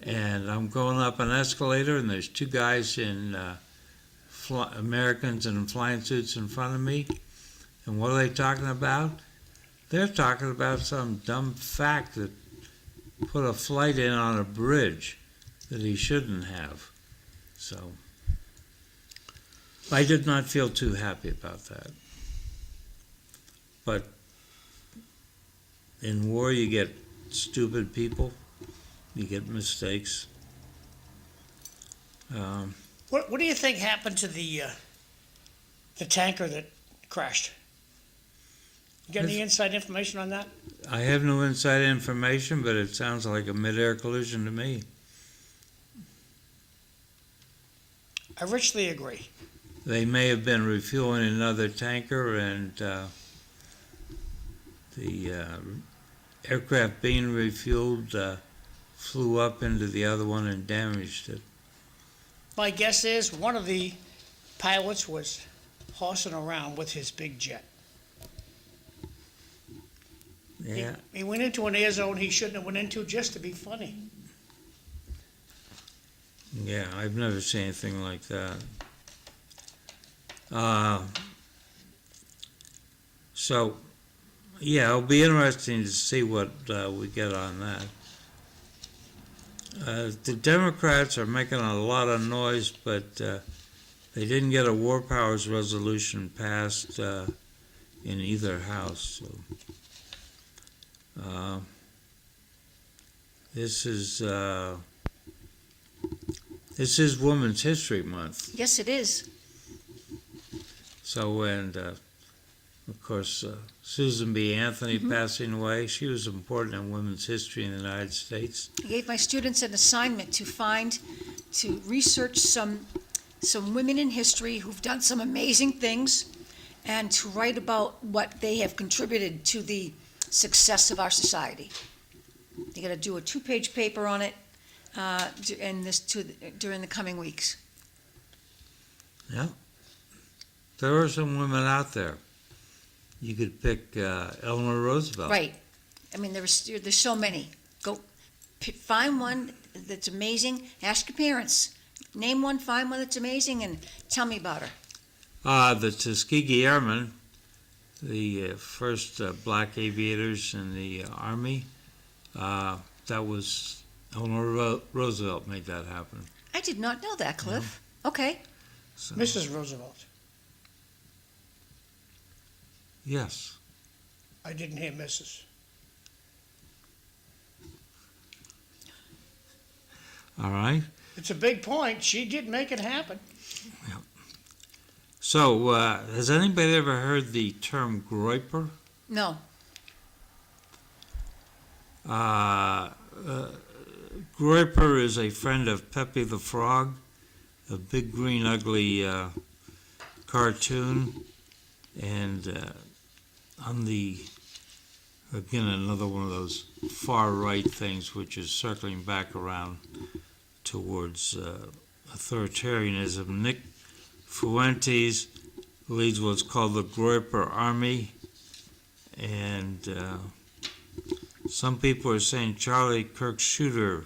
Speaker 1: and I'm going up an escalator, and there's two guys in Americans in flying suits in front of me, and what are they talking about? They're talking about some dumb fact that put a flight in on a bridge that he shouldn't have. So I did not feel too happy about that. But in war you get stupid people, you get mistakes.
Speaker 4: What do you think happened to the tanker that crashed? You got any inside information on that?
Speaker 1: I have no inside information, but it sounds like a mid-air collision to me.
Speaker 4: I richly agree.
Speaker 1: They may have been refueling another tanker, and the aircraft being refueled flew up into the other one and damaged it.
Speaker 4: My guess is one of the pilots was horsing around with his big jet.
Speaker 1: Yeah,
Speaker 4: He went into an air zone he shouldn't have went into just to be funny.
Speaker 1: yeah, I've never seen anything like that. So, yeah, it'll be interesting to see what we get on that. The Democrats are making a lot of noise, but they didn't get a war powers resolution passed in either house. So, this is Women's History Month.
Speaker 3: Yes, it is.
Speaker 1: So, and of course, Susan B. Anthony passing away, she was important in women's history in the United States.
Speaker 3: I gave my students an assignment to research some women in history who've done some amazing things and to write about what they have contributed to the success of our society. They got to do a 2-page paper on it during the coming weeks.
Speaker 1: Yeah. There are some women out there. You could pick Eleanor Roosevelt.
Speaker 3: Right. I mean, there's so many. Go find one that's amazing. Ask your parents. Name one, find one that's amazing, and tell me about her.
Speaker 1: The Tuskegee Airmen, the first black aviators in the Army, that was Eleanor Roosevelt made that happen.
Speaker 3: I did not know that, Cliff. Okay.
Speaker 1: So,
Speaker 4: Mrs. Roosevelt.
Speaker 1: yes.
Speaker 4: I didn't hear Mrs.
Speaker 1: All right.
Speaker 4: It's a big point. She did make it happen.
Speaker 1: So, has anybody ever heard the term groyper?
Speaker 3: No.
Speaker 1: Groyper is a friend of Pepe the Frog, a big green ugly cartoon, and on the, again, another one of those far right things which is circling back around towards authoritarianism. Nick Fuentes leads what's called the Groyper Army, and some people are saying Charlie Kirk Shooter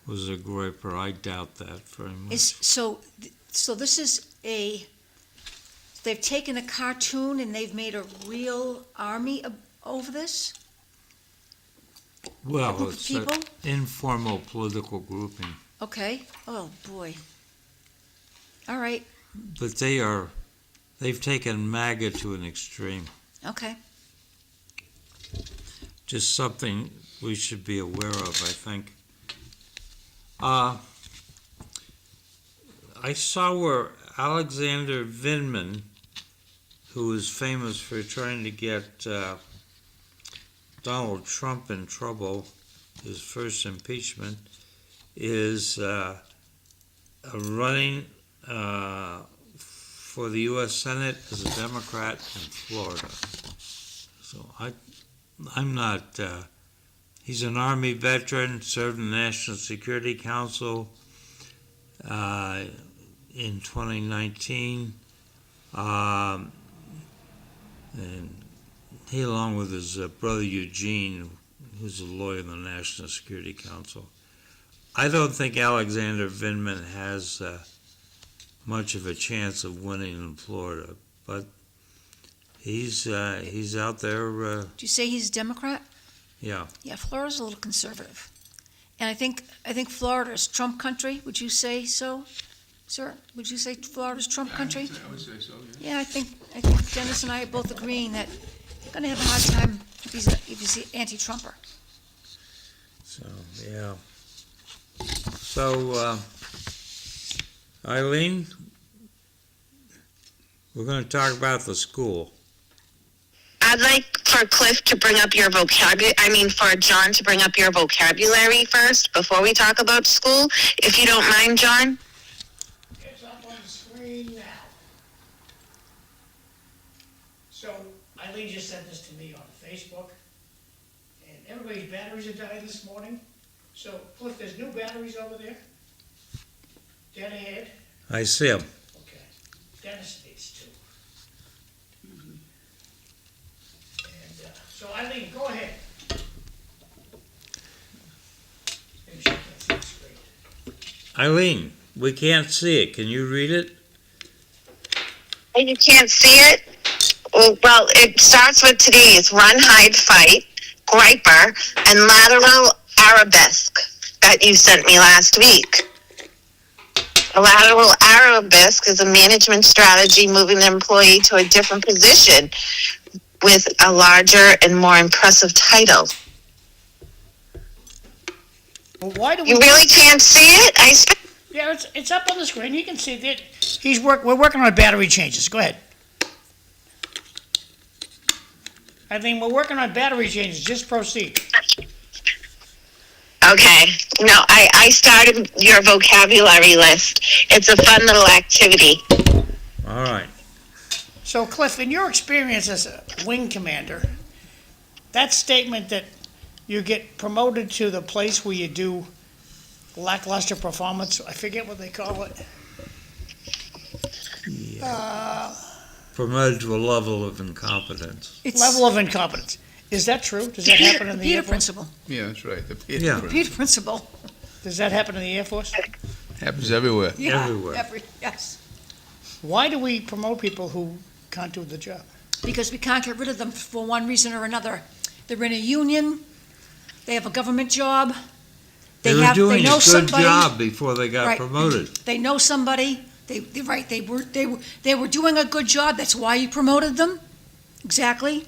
Speaker 1: was a Groyper. I doubt that very much.
Speaker 3: So this is they've taken a cartoon and they've made a real army over this? A
Speaker 1: Well,
Speaker 3: group of
Speaker 1: it's an
Speaker 3: people?
Speaker 1: informal political grouping.
Speaker 3: Okay. Oh, boy. All right.
Speaker 1: But they are They've taken MAGA to an extreme.
Speaker 3: Okay.
Speaker 1: Just something we should be aware of, I think. I saw where Alexander Vindman, who is famous for trying to get Donald Trump in trouble, his first impeachment, is running for the U.S. Senate as a Democrat in Florida. So I'm not, he's an Army veteran, served in the National Security Council in 2019. And he, along with his brother Eugene, who's a lawyer in the National Security Council. I don't think Alexander Vindman has much of a chance of winning in Florida, but he's out there.
Speaker 3: Do you say he's a Democrat?
Speaker 1: Yeah.
Speaker 3: Yeah, Florida's a little conservative. And I think Florida is Trump country. Would you say so, sir? Would you say Florida's Trump country?
Speaker 5: I would say so, yeah.
Speaker 3: Yeah, I think Dennis and I are both agreeing that you're going to have a hard time if he's an anti-Trumper.
Speaker 1: So yeah. So Eileen, we're going to talk about the school.
Speaker 2: I'd like for Cliff to bring up your vocabulary, for John to bring up your vocabulary first before we talk about school, if you don't mind, John.
Speaker 4: It's up on the screen now. So Eileen just sent this to me on Facebook, and everybody's batteries are dying this morning. So Cliff, there's new batteries over there. Dead ahead.
Speaker 1: I see him.
Speaker 4: Okay. Dennis needs two. And so Eileen, go ahead. Maybe she can't see the screen.
Speaker 1: Eileen, we can't see it. Can you read it?
Speaker 2: And you can't see it? Well, it starts with today's run, hide, fight, griper, and lateral arabesque that you sent me last week. A lateral arabesque is a management strategy moving the employee to a different position with a larger and more impressive title.
Speaker 4: Well, why do we?
Speaker 2: You really can't see it?
Speaker 4: Yeah, it's up on the screen. You can see that we're working on battery changes. Go ahead. Eileen, we're working on battery changes. Just proceed.
Speaker 2: Okay. No, I started your vocabulary list. It's a fun little activity.
Speaker 1: All right.
Speaker 4: So, Cliff, in your experience as a wing commander, that statement that you get promoted to the place where you do lackluster performance, I forget what they call it.
Speaker 1: Promoted to a level of incompetence.
Speaker 3: It's
Speaker 4: Level of incompetence. Is that true? Does that happen in the
Speaker 3: Peter
Speaker 4: Air Force?
Speaker 3: principle.
Speaker 5: Yeah, that's right. The
Speaker 1: Yeah.
Speaker 3: Peter principle.
Speaker 4: Does that happen in the Air Force?
Speaker 5: happens everywhere.
Speaker 3: Yeah,
Speaker 1: Everywhere.
Speaker 3: yes.
Speaker 4: Why do we promote people who can't do the job?
Speaker 3: Because we can't get rid of them for one reason or another. They're in a union. They have a government job.
Speaker 1: They were doing
Speaker 3: know
Speaker 1: a good
Speaker 3: somebody.
Speaker 1: job before they got
Speaker 3: Right.
Speaker 1: promoted.
Speaker 3: They know somebody. They were doing a good job. That's why you promoted them. Exactly.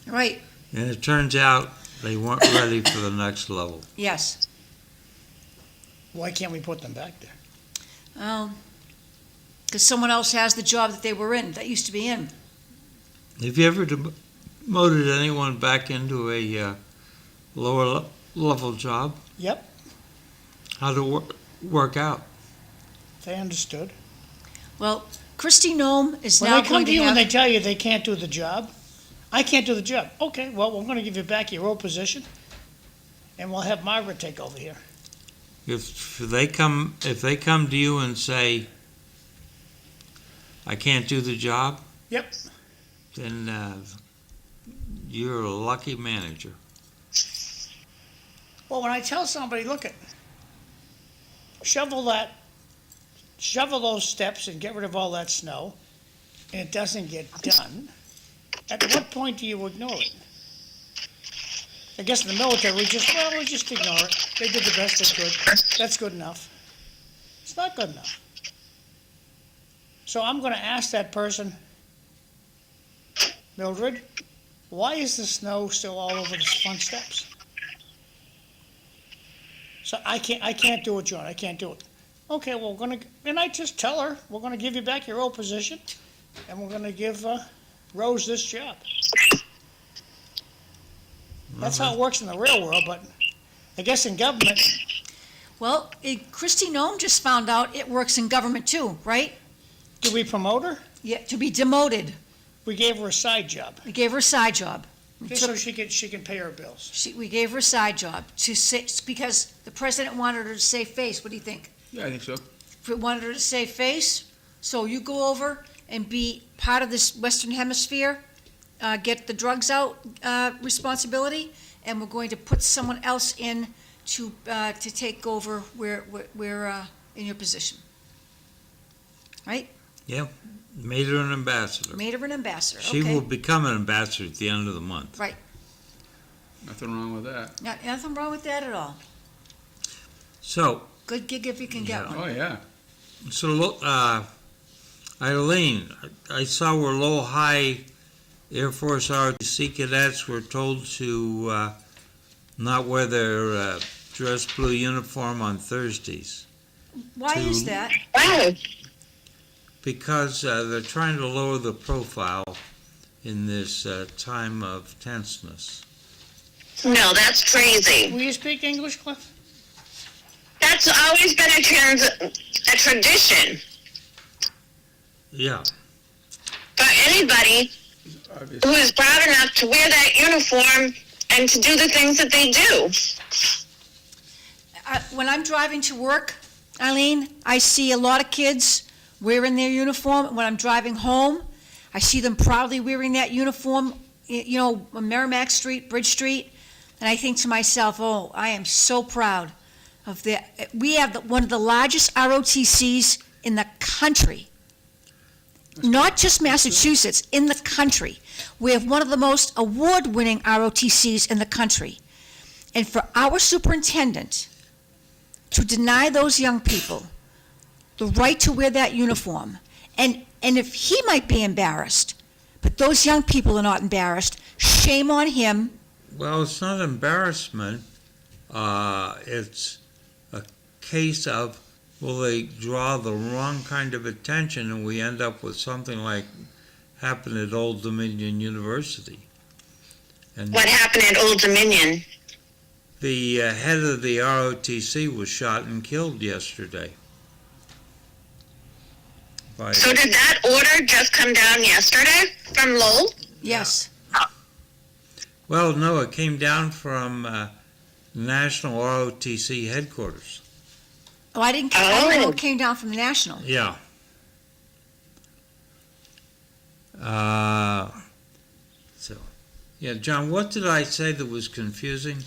Speaker 3: Right.
Speaker 1: And it turns out they weren't ready for the next level.
Speaker 3: Yes.
Speaker 4: Why can't we put them back there?
Speaker 3: Because someone else has the job that they were in, that used to be in.
Speaker 1: Have you ever demoted anyone back into a lower level job?
Speaker 4: Yep,
Speaker 1: How did it work out?
Speaker 4: they understood.
Speaker 3: Well, Christy Nome is
Speaker 4: When
Speaker 3: now
Speaker 4: they come
Speaker 3: going
Speaker 4: to
Speaker 3: to
Speaker 4: you and
Speaker 3: have...
Speaker 4: they tell you they can't do the job, I can't do the job. Okay, well, we're gonna give you back your old position, and we'll have Margaret take over here.
Speaker 1: If they come to you and say, "I can't do the job,"
Speaker 4: Yep.
Speaker 1: then you're a lucky manager.
Speaker 4: Well, when I tell somebody, look at, shovel those steps and get rid of all that snow, and it doesn't get done, at what point do you ignore it? I guess in the military, we just ignore it. They did the best they could. That's good enough. It's not good enough. So I'm gonna ask that person, Mildred, why is the snow still all over the front steps? So I can't do it, John, I can't do it. Okay, well, and I just tell her, we're gonna give you back your old position, and we're gonna give, Rose this job. That's how it works in the real world, but I guess in government,
Speaker 3: Well, Christy Nome just found out it works in government too, right?
Speaker 4: do we promote her?
Speaker 3: Yeah, to be demoted.
Speaker 4: We gave her a side job,
Speaker 3: We gave her a side job. We
Speaker 4: just
Speaker 3: took-
Speaker 4: so she can pay her bills.
Speaker 3: we gave her a side job to say, because the president wanted her to save face. What do you think?
Speaker 5: Yeah, I think so.
Speaker 3: Wanted her to save face, so you go over and be part of this Western Hemisphere, get the drugs out responsibility, and we're going to put someone else in to take over where in your position. Right?
Speaker 1: Made her an ambassador.
Speaker 3: Made her an ambassador.
Speaker 1: She
Speaker 3: Okay.
Speaker 1: will become an ambassador at the end of the month.
Speaker 5: Nothing wrong with that.
Speaker 3: Nothing wrong with that at all.
Speaker 1: So,
Speaker 3: Good gig if you can get
Speaker 1: Yeah.
Speaker 3: one.
Speaker 5: Oh, yeah.
Speaker 1: Eileen, I saw where Lowell High Air Force ROTC cadets were told to not wear their dress blue uniform on Thursdays
Speaker 3: Why
Speaker 1: to-
Speaker 3: is that?
Speaker 2: Wow.
Speaker 1: because they're trying to lower the profile in this time of tenseness.
Speaker 2: No, that's crazy.
Speaker 4: Will you speak English, Cliff?
Speaker 2: That's always been a tradition
Speaker 1: Yeah.
Speaker 2: for anybody who is proud enough to wear that uniform and to do the things that they do.
Speaker 3: When I'm driving to work, Eileen, I see a lot of kids wearing their uniform. When I'm driving home, I see them proudly wearing that uniform, on Merrimack Street, Bridge Street, and I think to myself, oh, I am so proud of that. We have one of the largest ROTCs in the country, not just Massachusetts, in the country. We have one of the most award-winning ROTCs in the country. And for our superintendent to deny those young people the right to wear that uniform, and if he might be embarrassed, but those young people are not embarrassed, shame on him.
Speaker 1: Well, it's not embarrassment. It's a case of, well, they draw the wrong kind of attention, and we end up with something like happened at Old Dominion University. And
Speaker 2: What happened at Old Dominion?
Speaker 1: the head of the ROTC was shot and killed yesterday.
Speaker 2: So did that order just come down yesterday from Lowell?
Speaker 3: Yes.
Speaker 1: Well, no, it came down from National ROTC headquarters.
Speaker 3: Oh, I didn't know it came down from the National.
Speaker 1: Yeah. Yeah, John, what did I say that was confusing?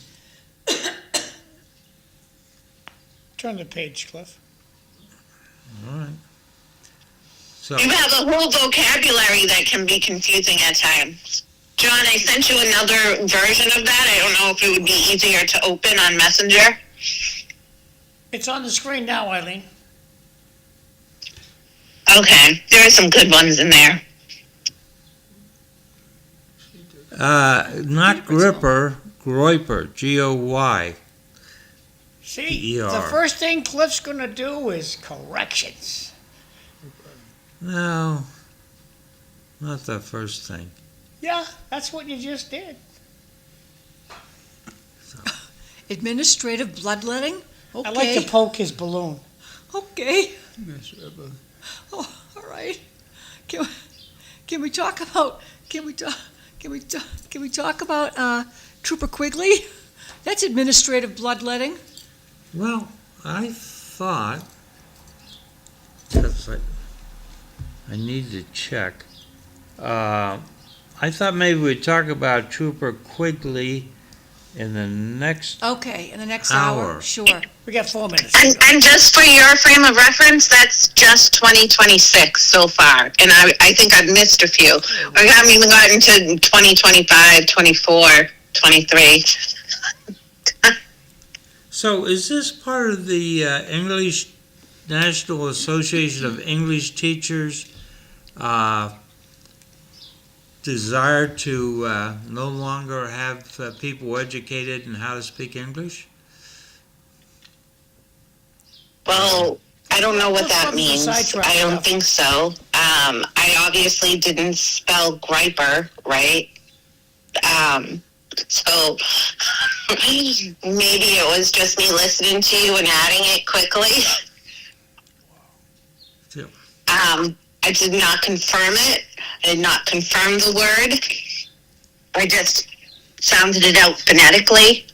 Speaker 4: Turn the page, Cliff.
Speaker 1: All right. So,
Speaker 2: You have a whole vocabulary that can be confusing at times. John, I sent you another version of that. I don't know if it would be easier to open on Messenger.
Speaker 4: It's on the screen now, Eileen.
Speaker 2: Okay, there are some good ones in there.
Speaker 1: not Gripper, Groyper, G-O-Y.
Speaker 4: See,
Speaker 1: ER.
Speaker 4: the first thing Cliff's gonna do is corrections.
Speaker 1: No, not the first thing.
Speaker 4: Yeah, that's what you just did.
Speaker 3: Administrative bloodletting? Okay.
Speaker 4: I like to poke his balloon.
Speaker 3: Okay. Oh, all right. Can we talk about Trooper Quigley? That's administrative bloodletting.
Speaker 1: Well, I thought, because I need to check, I thought maybe we'd talk about Trooper Quigley in the next,
Speaker 3: Okay, in the next hour.
Speaker 1: Hour.
Speaker 3: Sure.
Speaker 4: We got 4 minutes.
Speaker 2: And just for your frame of reference, that's just 2026 so far. And I think I've missed a few. We haven't even gotten to 2025, 24, 23.
Speaker 1: so is this part of the English National Association of English Teachers desire to no longer have people educated in how to speak English?
Speaker 2: Well, I don't know what that
Speaker 4: Let's
Speaker 2: means.
Speaker 4: sidetrack
Speaker 2: I don't
Speaker 4: enough.
Speaker 2: think so. I obviously didn't spell griper right. So maybe it was just me listening to you and adding it quickly.
Speaker 1: Yeah.
Speaker 2: I did not confirm it. I did not confirm the word. I just sounded it out phonetically.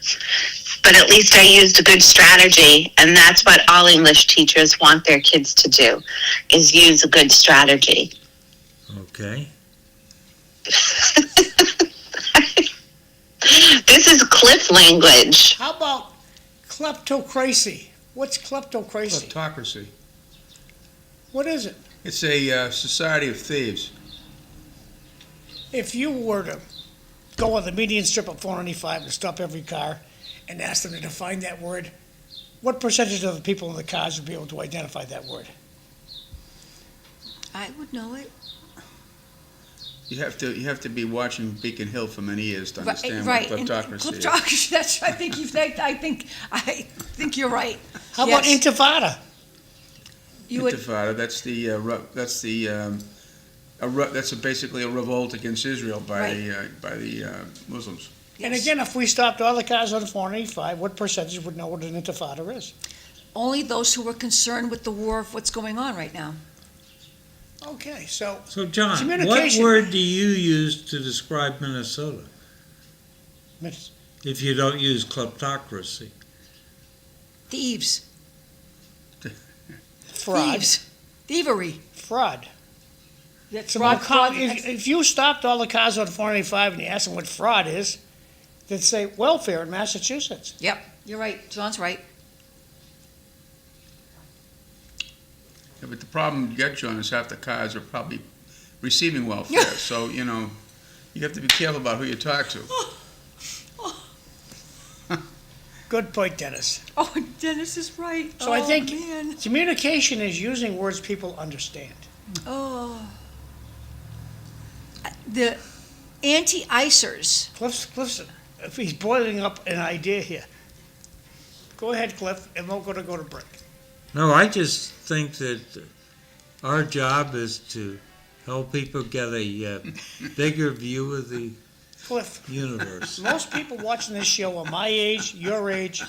Speaker 2: But at least I used a good strategy, and that's what all English teachers want their kids to do, is use a good strategy.
Speaker 1: Okay.
Speaker 2: This is Cliff language.
Speaker 4: How about kleptocracy? What's kleptocracy?
Speaker 5: Kleptocracy.
Speaker 4: What is it?
Speaker 5: It's a society of thieves.
Speaker 4: If you were to go on the median strip of 495 and stop every car and ask them to define that word, what percentage of the people in the cars would be able to identify that word?
Speaker 3: I would know it.
Speaker 5: You have to be watching Beacon Hill for many years to understand
Speaker 3: Right.
Speaker 5: what
Speaker 3: And
Speaker 5: kleptocracy is.
Speaker 3: kleptocracy, that's, I think you're right.
Speaker 4: How about
Speaker 3: Yes.
Speaker 4: intifada?
Speaker 3: You would,
Speaker 5: Intifada. That's basically a revolt against Israel by the Muslims.
Speaker 4: And
Speaker 3: yes.
Speaker 4: again, if we stopped all the cars on 495, what percentage would know what an intifada is?
Speaker 3: Only those who were concerned with the war of what's going on right now.
Speaker 4: Okay, so
Speaker 1: So, John, what
Speaker 4: Communication.
Speaker 1: word do you use to describe Minnesota if you don't use kleptocracy?
Speaker 3: Thieves.
Speaker 4: fraud.
Speaker 3: Thieves. Thievery.
Speaker 4: Fraud.
Speaker 3: That's
Speaker 4: So about
Speaker 3: fraud.
Speaker 4: if you stopped all the cars on 495 and you asked them what fraud is, they'd say welfare in Massachusetts.
Speaker 3: Yep, you're right. John's right.
Speaker 5: Yeah, but the problem you got, John, is half the cars are probably receiving welfare. So, you have to be careful about who you talk to.
Speaker 4: Good point, Dennis.
Speaker 3: Oh, Dennis is right.
Speaker 4: So I think
Speaker 3: Man.
Speaker 4: communication is using words people understand.
Speaker 3: Oh. The anti-icers.
Speaker 4: Cliff's, if he's boiling up an idea here. Go ahead, Cliff, and we're going to go to break.
Speaker 1: No, I just think that our job is to help people get a bigger view of the
Speaker 4: Cliff,
Speaker 1: universe.
Speaker 4: most people watching this show are my age, your age.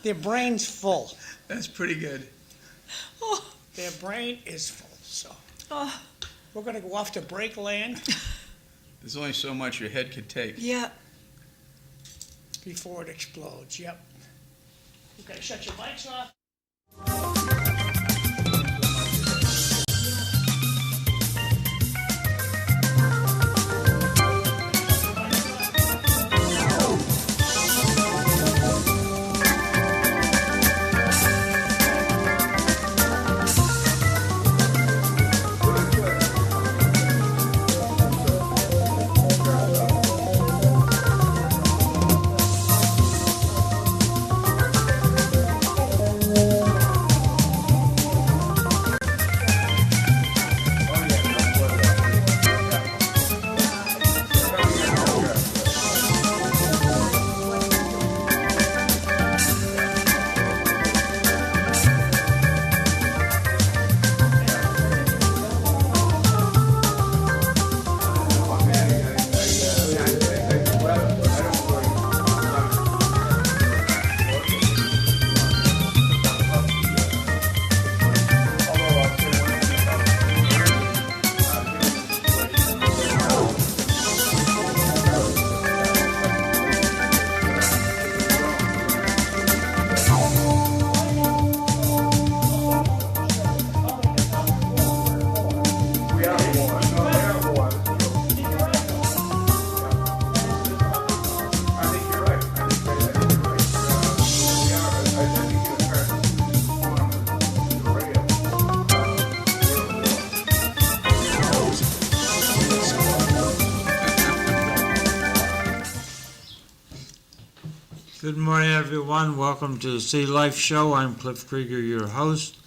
Speaker 4: Their brain's full.
Speaker 5: That's pretty good.
Speaker 4: Their brain is full. So
Speaker 3: Oh,
Speaker 4: we're going to go off to break land
Speaker 5: There's only so much your head could take.
Speaker 3: yeah.
Speaker 4: before it explodes. Yep. Okay, shut your mics off.
Speaker 1: Good morning, everyone. Welcome to the City Life Show. I'm Cliff Krieger, your host.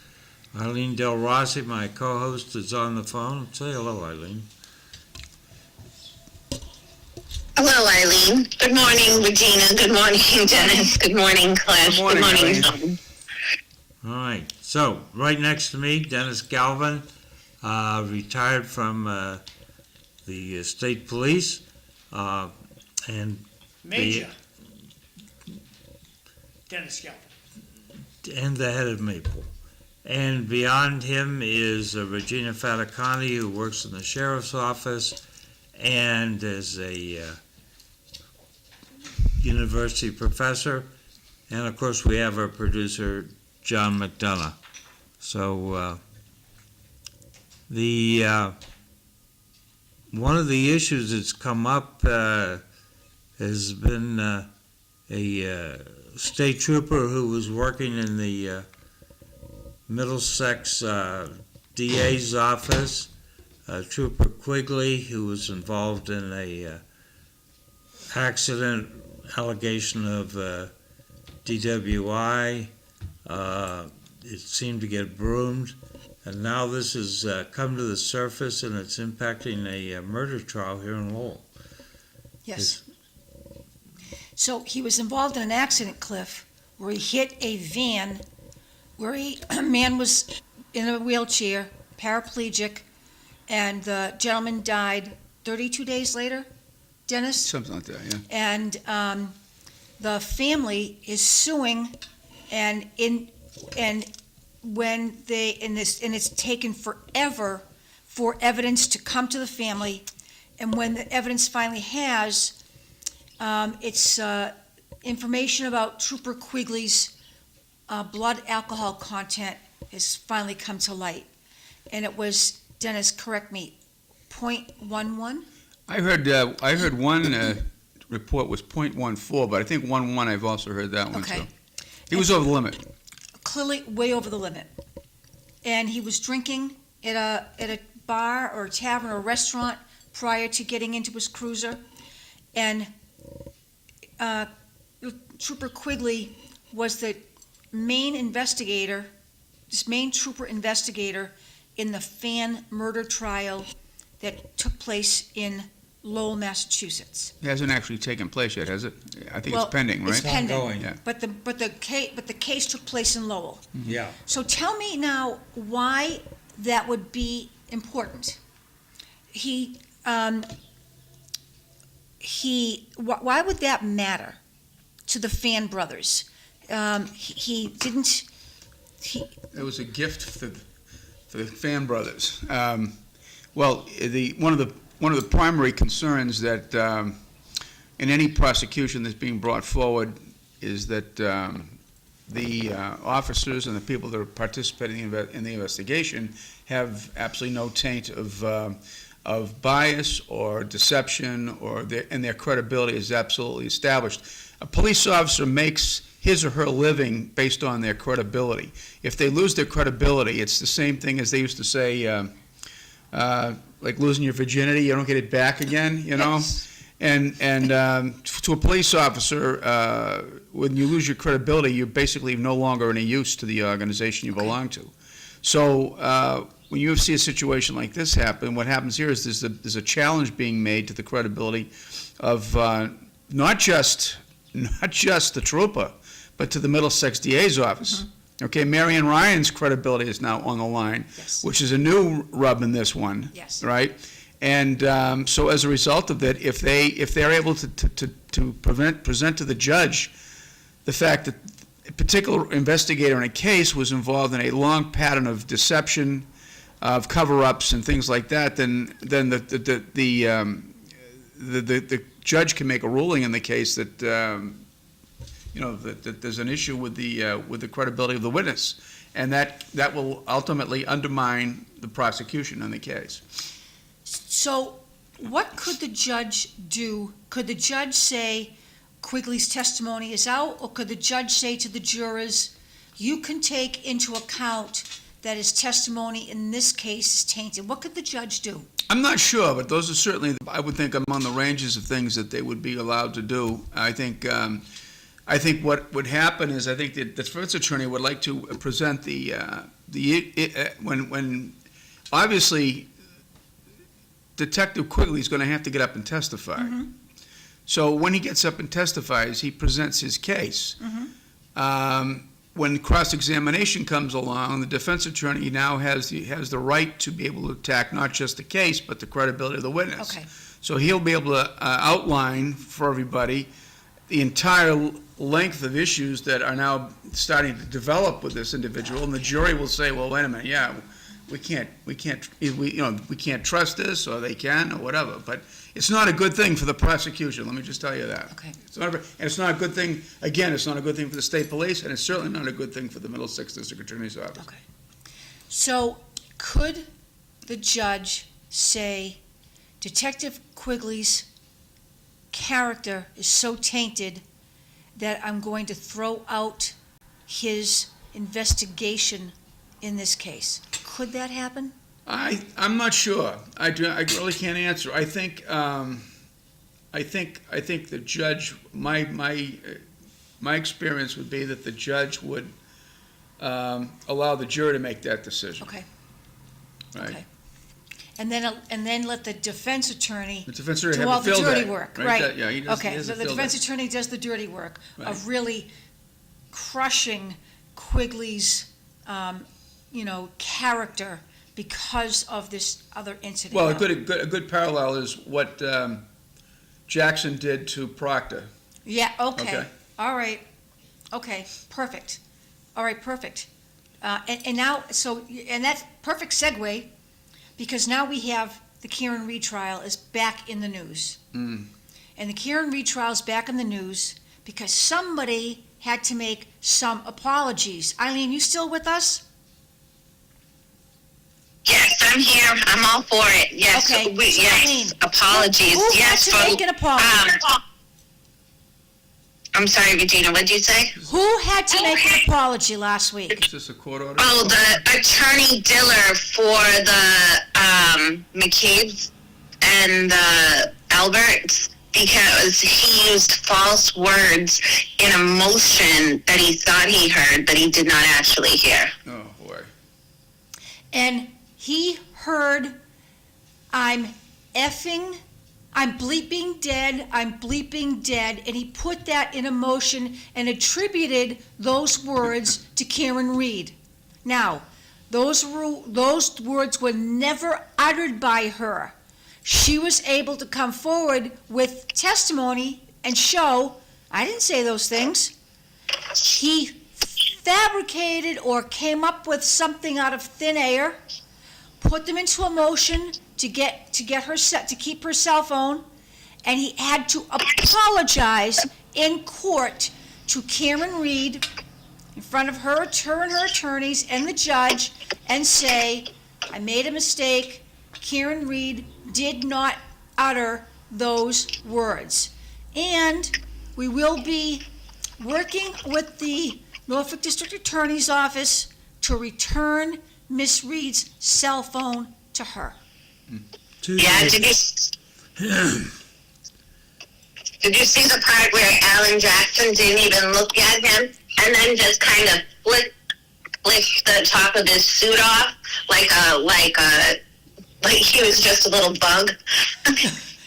Speaker 1: Eileen Delrossi, my co-host, is on the phone. Say hello, Eileen.
Speaker 2: Hello, Eileen. Good morning, Regina. Good morning, Dennis. Good morning, Cliff.
Speaker 5: Good morning, Eileen.
Speaker 2: Tom.
Speaker 1: All right. So, right next to me, Dennis Galvin, retired from the state police, and
Speaker 4: Major. Dennis Galvin.
Speaker 1: the head of Maple. And beyond him is Regina Faticanti, who works in the sheriff's office and is a university professor. And of course, we have our producer, John McDonough. So one of the issues that's come up has been a state trooper who was working in the Middlesex DA's office, Trooper Quigley, who was involved in a accident allegation of DWI. It seemed to get broomed, and now this has come to the surface, and it's impacting a murder trial here in Lowell.
Speaker 3: Yes. So he was involved in an accident, Cliff, where he hit a van where a man was in a wheelchair, paraplegic, and the gentleman died 32 days later, Dennis?
Speaker 5: Something like that, yeah.
Speaker 3: And the family is suing, and when they and it's taken forever for evidence to come to the family, and when the evidence finally has, it's information about Trooper Quigley's blood alcohol content has finally come to light, and it was, Dennis, correct me, 0.11?
Speaker 5: I heard one report was 0.14, but I think 1.1, I've also heard that one,
Speaker 3: Okay.
Speaker 5: too. He was over the limit.
Speaker 3: Clearly way over the limit. And he was drinking at a bar or a tavern or a restaurant prior to getting into his cruiser. And Trooper Quigley was the main investigator, this main trooper investigator in the fan murder trial that took place in Lowell, Massachusetts.
Speaker 5: It hasn't actually taken place yet, has it? I think
Speaker 3: Well,
Speaker 5: it's pending, right?
Speaker 3: It's pending.
Speaker 1: ongoing.
Speaker 5: Yeah.
Speaker 3: But the case took place in Lowell.
Speaker 1: Yeah.
Speaker 3: So tell me now why that would be important. Why would that matter to the Fan brothers? It
Speaker 5: was a gift for the Fan brothers. Well, one of the primary concerns that in any prosecution that's being brought forward is that the officers and the people that are participating in the investigation have absolutely no taint of bias or deception, and their credibility is absolutely established. A police officer makes his or her living based on their credibility. If they lose their credibility, it's the same thing as they used to say, like losing your virginity, you don't get it back again, you know?
Speaker 3: Yes.
Speaker 5: And to a police officer, when you lose your credibility, you're basically no longer any use to the organization you belong to. So when you see a situation like this happen, what happens here is there's a challenge being made to the credibility of not just the trooper, but to the Middlesex DA's office. Mm-hmm. Okay, Marion Ryan's credibility is now on the line,
Speaker 3: Yes.
Speaker 5: which is a new rub in this one.
Speaker 3: Yes.
Speaker 5: Right? And so as a result of that, if they're able to present to the judge the fact that a particular investigator in a case was involved in a long pattern of deception, of cover-ups and things like that, then the judge can make a ruling in the case that that there's an issue with the credibility of the witness, and that will ultimately undermine the prosecution in the case.
Speaker 3: So what could the judge do? Could the judge say Quigley's testimony is out, or could the judge say to the jurors, you can take into account that his testimony in this case is tainted? What could the judge do?
Speaker 5: I'm not sure, but those are certainly, I would think, among the ranges of things that they would be allowed to do. I think what would happen is I think that the defense attorney would like to present the when obviously Detective Quigley's going to have to get up and testify.
Speaker 3: Mm-hmm.
Speaker 5: So when he gets up and testifies, he presents his case. When cross-examination comes along, the defense attorney now has the right to be able to attack not just the case, but the credibility of the witness.
Speaker 3: Okay.
Speaker 5: So he'll be able to outline for everybody the entire length of issues that are now starting to develop with this individual, and the jury will say, well, wait a minute, yeah, we can't trust this, or they can, or whatever. But it's not a good thing for the prosecution, let me just tell you that.
Speaker 3: Okay.
Speaker 5: And it's not a good thing, again, it's not a good thing for the state police, and it's certainly not a good thing for the Middlesex District Attorney's Office.
Speaker 3: Okay. So could the judge say Detective Quigley's character is so tainted that I'm going to throw out his investigation in this case? Could that happen?
Speaker 5: I'm not sure. I really can't answer. I think the judge, my experience would be that the judge would allow the jury to make that decision.
Speaker 3: Okay.
Speaker 5: Right?
Speaker 3: Okay. And then let the defense attorney
Speaker 5: The defense attorney
Speaker 3: do
Speaker 5: have
Speaker 3: all
Speaker 5: a
Speaker 3: the
Speaker 5: field
Speaker 3: dirty
Speaker 5: day,
Speaker 3: work,
Speaker 5: right?
Speaker 3: right?
Speaker 5: Yeah, he does. He
Speaker 3: Okay,
Speaker 5: has
Speaker 3: so
Speaker 5: a
Speaker 3: the
Speaker 5: field
Speaker 3: defense
Speaker 5: day.
Speaker 3: attorney does the dirty work
Speaker 5: Right.
Speaker 3: of really crushing Quigley's, character because of this other incident.
Speaker 5: Well, a good parallel is what Jackson did to Proctor.
Speaker 3: Yeah, okay,
Speaker 5: Okay.
Speaker 3: all right, okay, perfect. All right, perfect. And now, and that's perfect segue, because now we have the Karen Reed trial is back in the news.
Speaker 5: Mm.
Speaker 3: And the Karen Reed trial is back in the news because somebody had to make some apologies. Eileen, you still with us?
Speaker 2: Yes, I'm here. I'm all for it. Yes,
Speaker 3: Okay, so
Speaker 2: yes.
Speaker 3: Eileen,
Speaker 2: Apologies.
Speaker 3: Who
Speaker 2: yes,
Speaker 3: had to make an apology?
Speaker 2: I'm sorry, Regina. What did you say?
Speaker 3: Who had to make an apology last week?
Speaker 5: Is this a court order?
Speaker 2: Oh, the attorney Diller for the McCabe's and the Alberts, because he used false words in a motion that he thought he heard, but he did not actually hear.
Speaker 5: Oh, boy.
Speaker 3: And he heard, I'm bleeping dead, and he put that in a motion and attributed those words to Karen Reed. Now, those words were never uttered by her. She was able to come forward with testimony and show, I didn't say those things. He fabricated or came up with something out of thin air, put them into a motion to get her set to keep her cell phone, and he had to apologize in court to Karen Reed in front of her and her attorneys and the judge and say, I made a mistake. Karen Reed did not utter those words. And we will be working with the Norfolk District Attorney's Office to return Miss Reed's cell phone to her.
Speaker 2: Yeah, did you see the part where Alan Jackson didn't even look at him and then just kind of flicked the top of his suit off like he was just a little bug?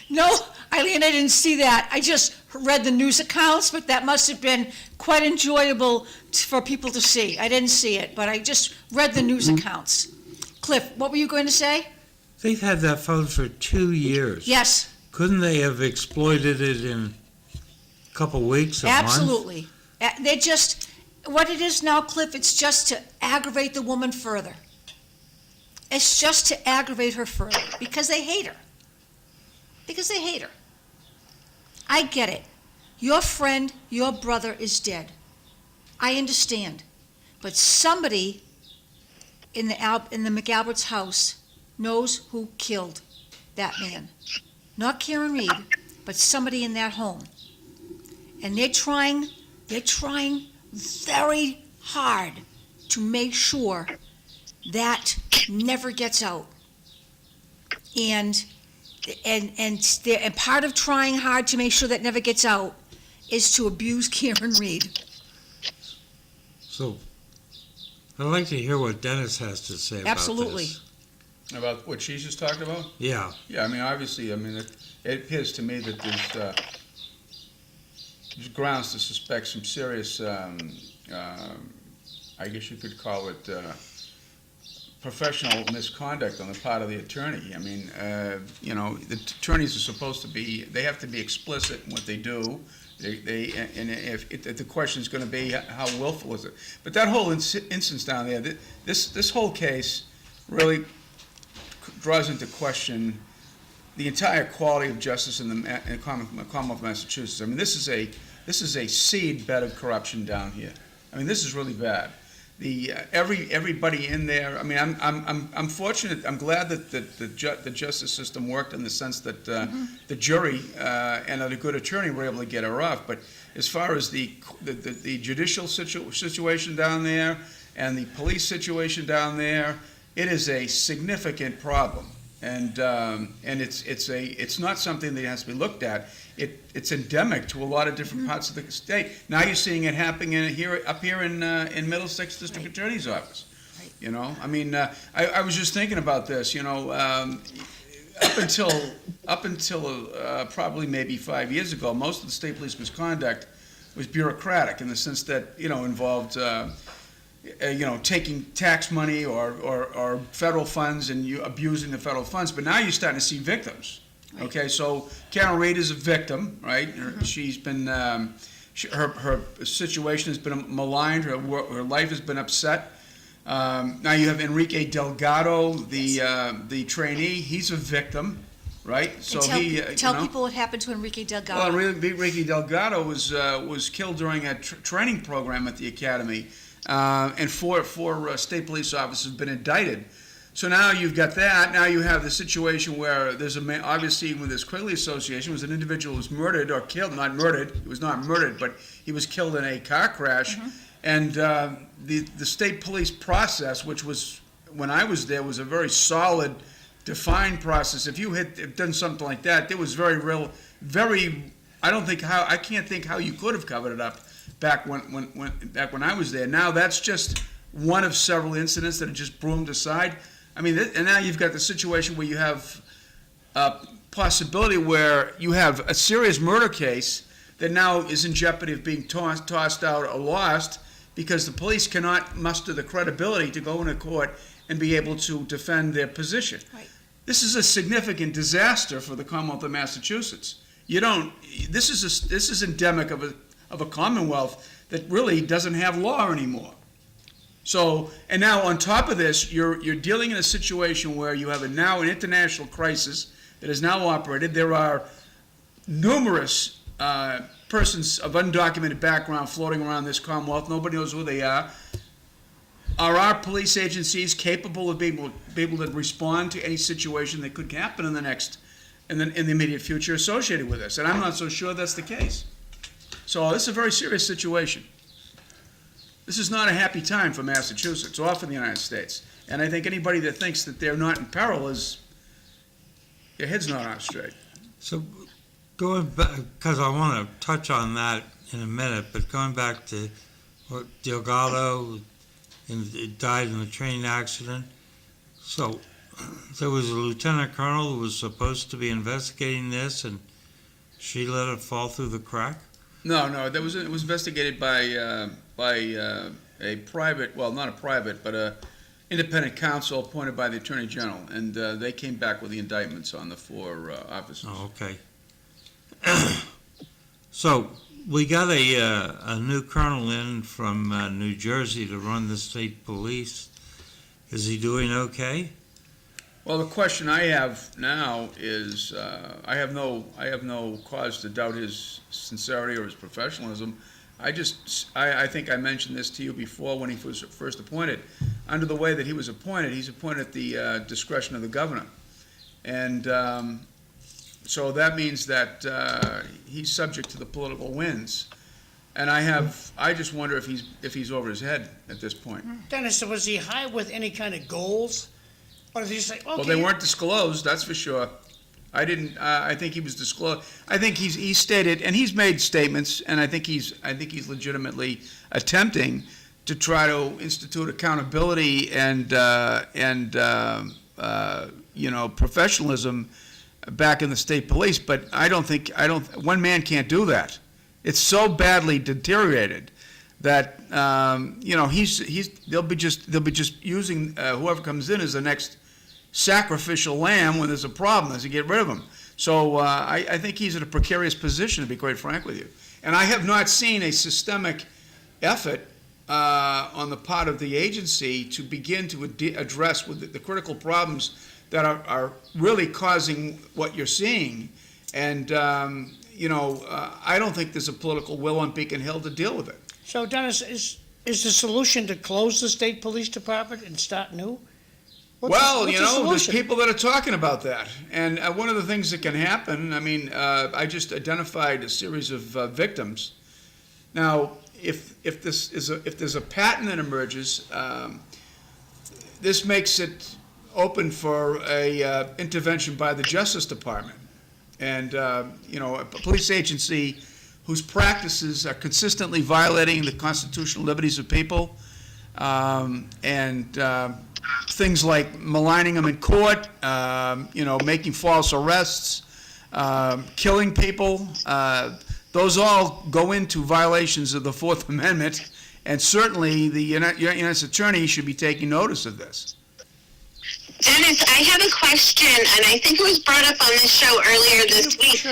Speaker 3: No, Eileen, I didn't see that. I just read the news accounts, but that must have been quite enjoyable for people to see. I didn't see it, but I just read the news accounts. Cliff, what were you going to say?
Speaker 1: They've had that phone for 2 years.
Speaker 3: Yes,
Speaker 1: Couldn't they have exploited it in a couple weeks, a month?
Speaker 3: absolutely. They just, what it is now, Cliff, it's just to aggravate the woman further. It's just to aggravate her further because they hate her. Because they hate her. I get it. Your friend, your brother is dead. I understand. But somebody in the McAlbert's house knows who killed that man. Not Karen Reed, but somebody in that home. And they're trying very hard to make sure that never gets out. And part of trying hard to make sure that never gets out is to abuse Karen Reed.
Speaker 1: So I'd like to hear what Dennis has to say about
Speaker 3: Absolutely.
Speaker 1: this.
Speaker 5: About what she's just talked about?
Speaker 1: Yeah.
Speaker 5: Yeah, I mean, obviously, it appears to me that there's grounds to suspect some serious, I guess you could call it, professional misconduct on the part of the attorney. I mean, the attorneys are supposed to be, they have to be explicit in what they do. And if the question is going to be how willful is it? But that whole instance down there, this whole case really draws into question the entire quality of justice in the Commonwealth of Massachusetts. I mean, this is a seed bed of corruption down here. I mean, this is really bad. Everybody in there. I mean, I'm fortunate. I'm glad that the justice system worked in the sense that the jury and a good attorney were able to get her off. But as far as the judicial situation down there and the police situation down there, it is a significant problem, and it's not something that has to be looked at. It's endemic to a lot of different parts of the state. Now you're seeing it happening up here in Middlesex District Attorney's Office.
Speaker 3: Right.
Speaker 5: You know, I mean, I was just thinking about this. You know, up until probably maybe 5 years ago, most of the state police misconduct was bureaucratic in the sense that involved. Taking tax money or federal funds and you abusing the federal funds. But now you're starting to see victims. Okay, so Carol Reed is a victim, right? She's been, her situation has been maligned. Her life has been upset. Now you have Enrique Delgado, the trainee. He's a victim, right? So
Speaker 3: tell people what happened to Enrique Delgado.
Speaker 5: Well, Enrique Delgado was killed during a training program at the academy. And four state police officers have been indicted. So now you've got that. Now you have the situation where there's obviously with this Quigley Association was an individual who was murdered or killed. Not murdered. He was not murdered, but he was killed in a car crash. And the state police process, which was when I was there, was a very solid, defined process. If you had done something like that, it was very real, very. I can't think how you could have covered it up. Back when I was there. Now that's just one of several incidents that are just broomed aside. I mean, and now you've got the situation where you have a possibility where you have a serious murder case that now is in jeopardy of being tossed out or lost because the police cannot muster the credibility to go into court and be able to defend their position.
Speaker 3: Right.
Speaker 5: This is a significant disaster for the Commonwealth of Massachusetts. This is endemic of a Commonwealth that really doesn't have law anymore. So, and now on top of this, you're dealing in a situation where you have now an international crisis that is now operated. There are numerous persons of undocumented background floating around this Commonwealth. Nobody knows who they are. Are our police agencies capable of being able to respond to any situation that could happen in the immediate future associated with this? And I'm not so sure that's the case. So this is a very serious situation. This is not a happy time for Massachusetts or for the United States. And I think anybody that thinks that they're not in peril their head's not on straight.
Speaker 1: So going back, because I want to touch on that in a minute, but going back to what Delgado died in a train accident. So there was a lieutenant colonel who was supposed to be investigating this, and she let it fall through the crack?
Speaker 5: No, it was investigated by a private, well, not a private, but a independent counsel appointed by the Attorney General, and they came back with the indictments on the four officers.
Speaker 1: Oh, okay. So we got a new colonel in from New Jersey to run the state police. Is he doing okay?
Speaker 5: Well, the question I have now is, I have no cause to doubt his sincerity or his professionalism. I think I mentioned this to you before when he was first appointed. Under the way that he was appointed, he's appointed at the discretion of the governor. And so that means that he's subject to the political winds. And I just wonder if he's over his head at this point.
Speaker 4: Dennis, was he hired with any kind of goals? Or did he say, okay?
Speaker 5: Well, they weren't disclosed, that's for sure. I think he was disclosed. I think he stated, and he's made statements, and I think he's legitimately attempting to try to institute accountability and professionalism back in the state police. But one man can't do that. It's so badly deteriorated that they'll be just using whoever comes in as the next sacrificial lamb when there's a problem, as to get rid of him. So I think he's in a precarious position, to be quite frank with you. And I have not seen a systemic effort on the part of the agency to begin to address with the critical problems that are really causing what you're seeing. And, I don't think there's a political will on Beacon Hill to deal with it.
Speaker 4: So, Dennis, is the solution to close the state police department and start new? What's the
Speaker 5: there's
Speaker 4: solution?
Speaker 5: people that are talking about that. And one of the things that can happen, I just identified a series of victims. Now, if there's a pattern that emerges, this makes it open for a intervention by the Justice Department. And, a police agency whose practices are consistently violating the constitutional liberties of people, things like maligning them in court, making false arrests, killing people. Those all go into violations of the Fourth Amendment, and certainly the United States Attorney should be taking notice of this.
Speaker 2: Dennis, I have a question, and I think it was brought up on this show earlier this week,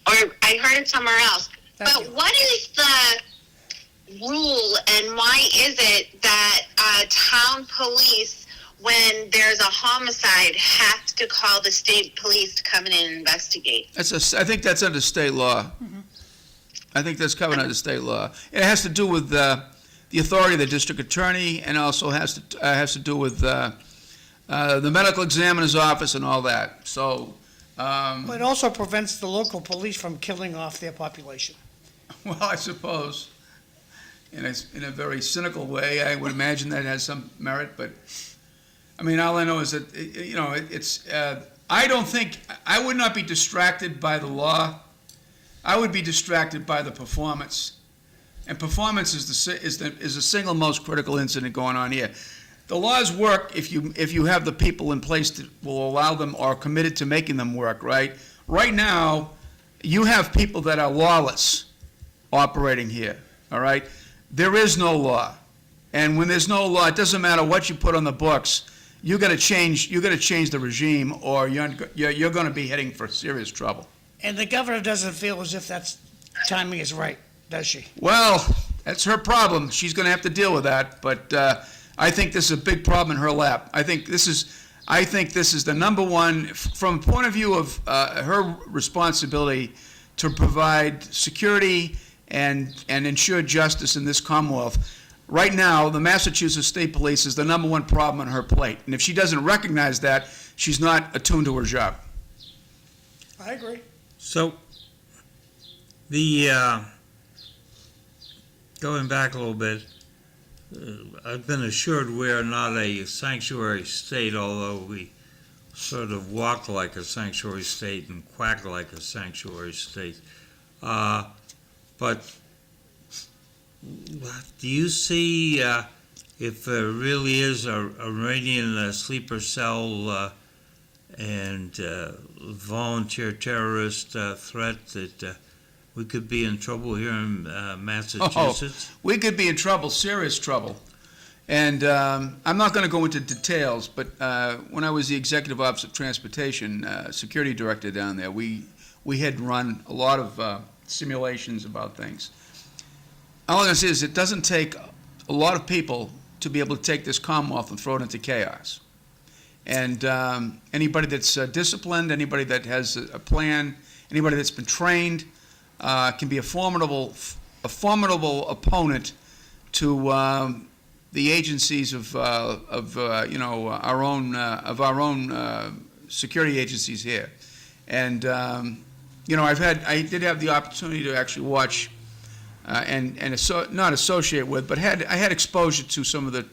Speaker 2: or I heard it somewhere else. But what is the rule, and why is it that town police, when there's a homicide, have to call the state police to come in and investigate?
Speaker 5: I think that's under state law. Mm-hmm. I think that's covered under state law. It has to do with the authority of the district attorney, and also has to do with the medical examiner's office and all that. So,
Speaker 4: But it also prevents the local police from killing off their population.
Speaker 5: Well, I suppose, in a very cynical way, I would imagine that has some merit. But all I know is that it's. I don't think I would not be distracted by the law. I would be distracted by the performance. And performance is the single most critical incident going on here. The laws work if you have the people in place that will allow them or are committed to making them work, right? Right now, you have people that are lawless operating here, all right? There is no law. And when there's no law, it doesn't matter what you put on the books. You got to change the regime, or you're going to be heading for serious trouble.
Speaker 4: And the governor doesn't feel as if that timing is right, does she?
Speaker 5: Well, that's her problem. She's going to have to deal with that. But I think this is a big problem in her lap. I think this is the number one, from a point of view of her responsibility to provide security and ensure justice in this Commonwealth. Right now, the Massachusetts State Police is the number one problem on her plate. And if she doesn't recognize that, she's not attuned to her job.
Speaker 4: I agree.
Speaker 1: So, going back a little bit, I've been assured we are not a sanctuary state, although we sort of walk like a sanctuary state and quack like a sanctuary state. But do you see if there really is a Iranian sleeper cell and volunteer terrorist threat that we could be in trouble here in Massachusetts?
Speaker 5: We could be in trouble, serious trouble. And I'm not going to go into details, but when I was the executive officer of transportation, security director down there, we had run a lot of simulations about things. All I'm going to say is it doesn't take a lot of people to be able to take this Commonwealth and throw it into chaos. And anybody that's disciplined, anybody that has a plan, anybody that's been trained can be a formidable opponent to the agencies of our own security agencies here. And I did have the opportunity to actually watch not associate with, but I had exposure to some of the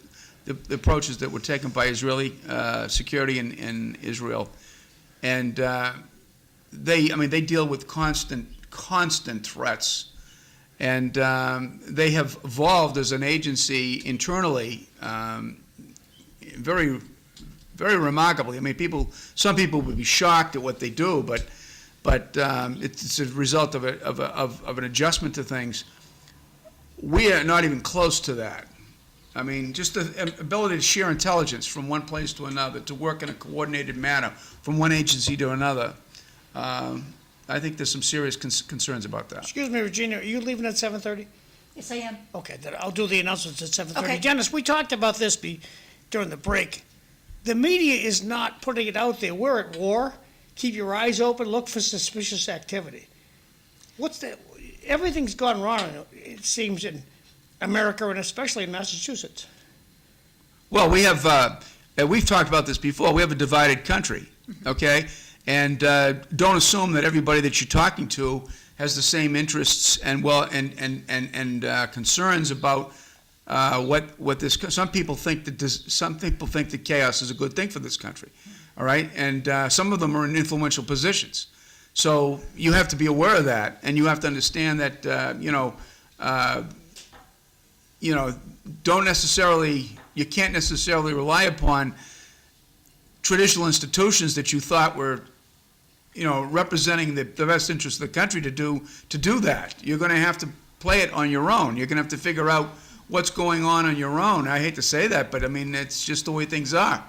Speaker 5: approaches that were taken by Israeli security in Israel, and they deal with constant threats, And they have evolved as an agency internally very, very remarkably. I mean, some people would be shocked at what they do, but it's a result of an adjustment to things. We are not even close to that. I mean, just the ability to share intelligence from one place to another, to work in a coordinated manner from one agency to another. I think there's some serious concerns about that.
Speaker 4: Excuse me, Regina, are you leaving at 7:30?
Speaker 3: Yes, I am.
Speaker 4: Okay, then I'll do the announcements at 7:30.
Speaker 3: Okay.
Speaker 4: Dennis, we talked about this during the break. The media is not putting it out there. We're at war. Keep your eyes open, look for suspicious activity. What's that? Everything's gone wrong, it seems, in America and especially in Massachusetts.
Speaker 5: Well, we've talked about this before. We have a divided country, okay? And don't assume that everybody that you're talking to has the same interests and concerns about what this. Some people think that chaos is a good thing for this country, all right? And some of them are in influential positions. So you have to be aware of that, and you have to understand that you can't necessarily rely upon traditional institutions that you thought were, representing the best interest of the country to do that. You're going to have to play it on your own. You're going to have to figure out what's going on your own. I hate to say that, but I mean, it's just the way things are.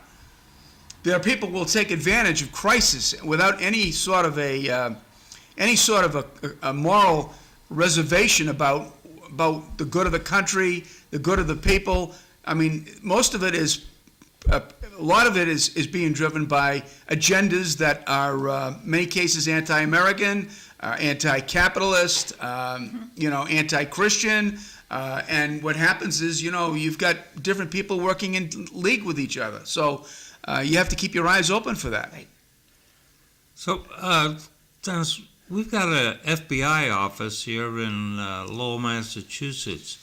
Speaker 5: There are people who will take advantage of crisis without any sort of a moral reservation about the good of the country, the good of the people. I mean, most of it is, a lot of it is being driven by agendas that are, many cases, anti-American, anti-capitalist, anti-Christian. And what happens is, you've got different people working in league with each other. So you have to keep your eyes open for that.
Speaker 3: Right.
Speaker 1: So, Dennis, we've got an FBI office here in Lowell, Massachusetts.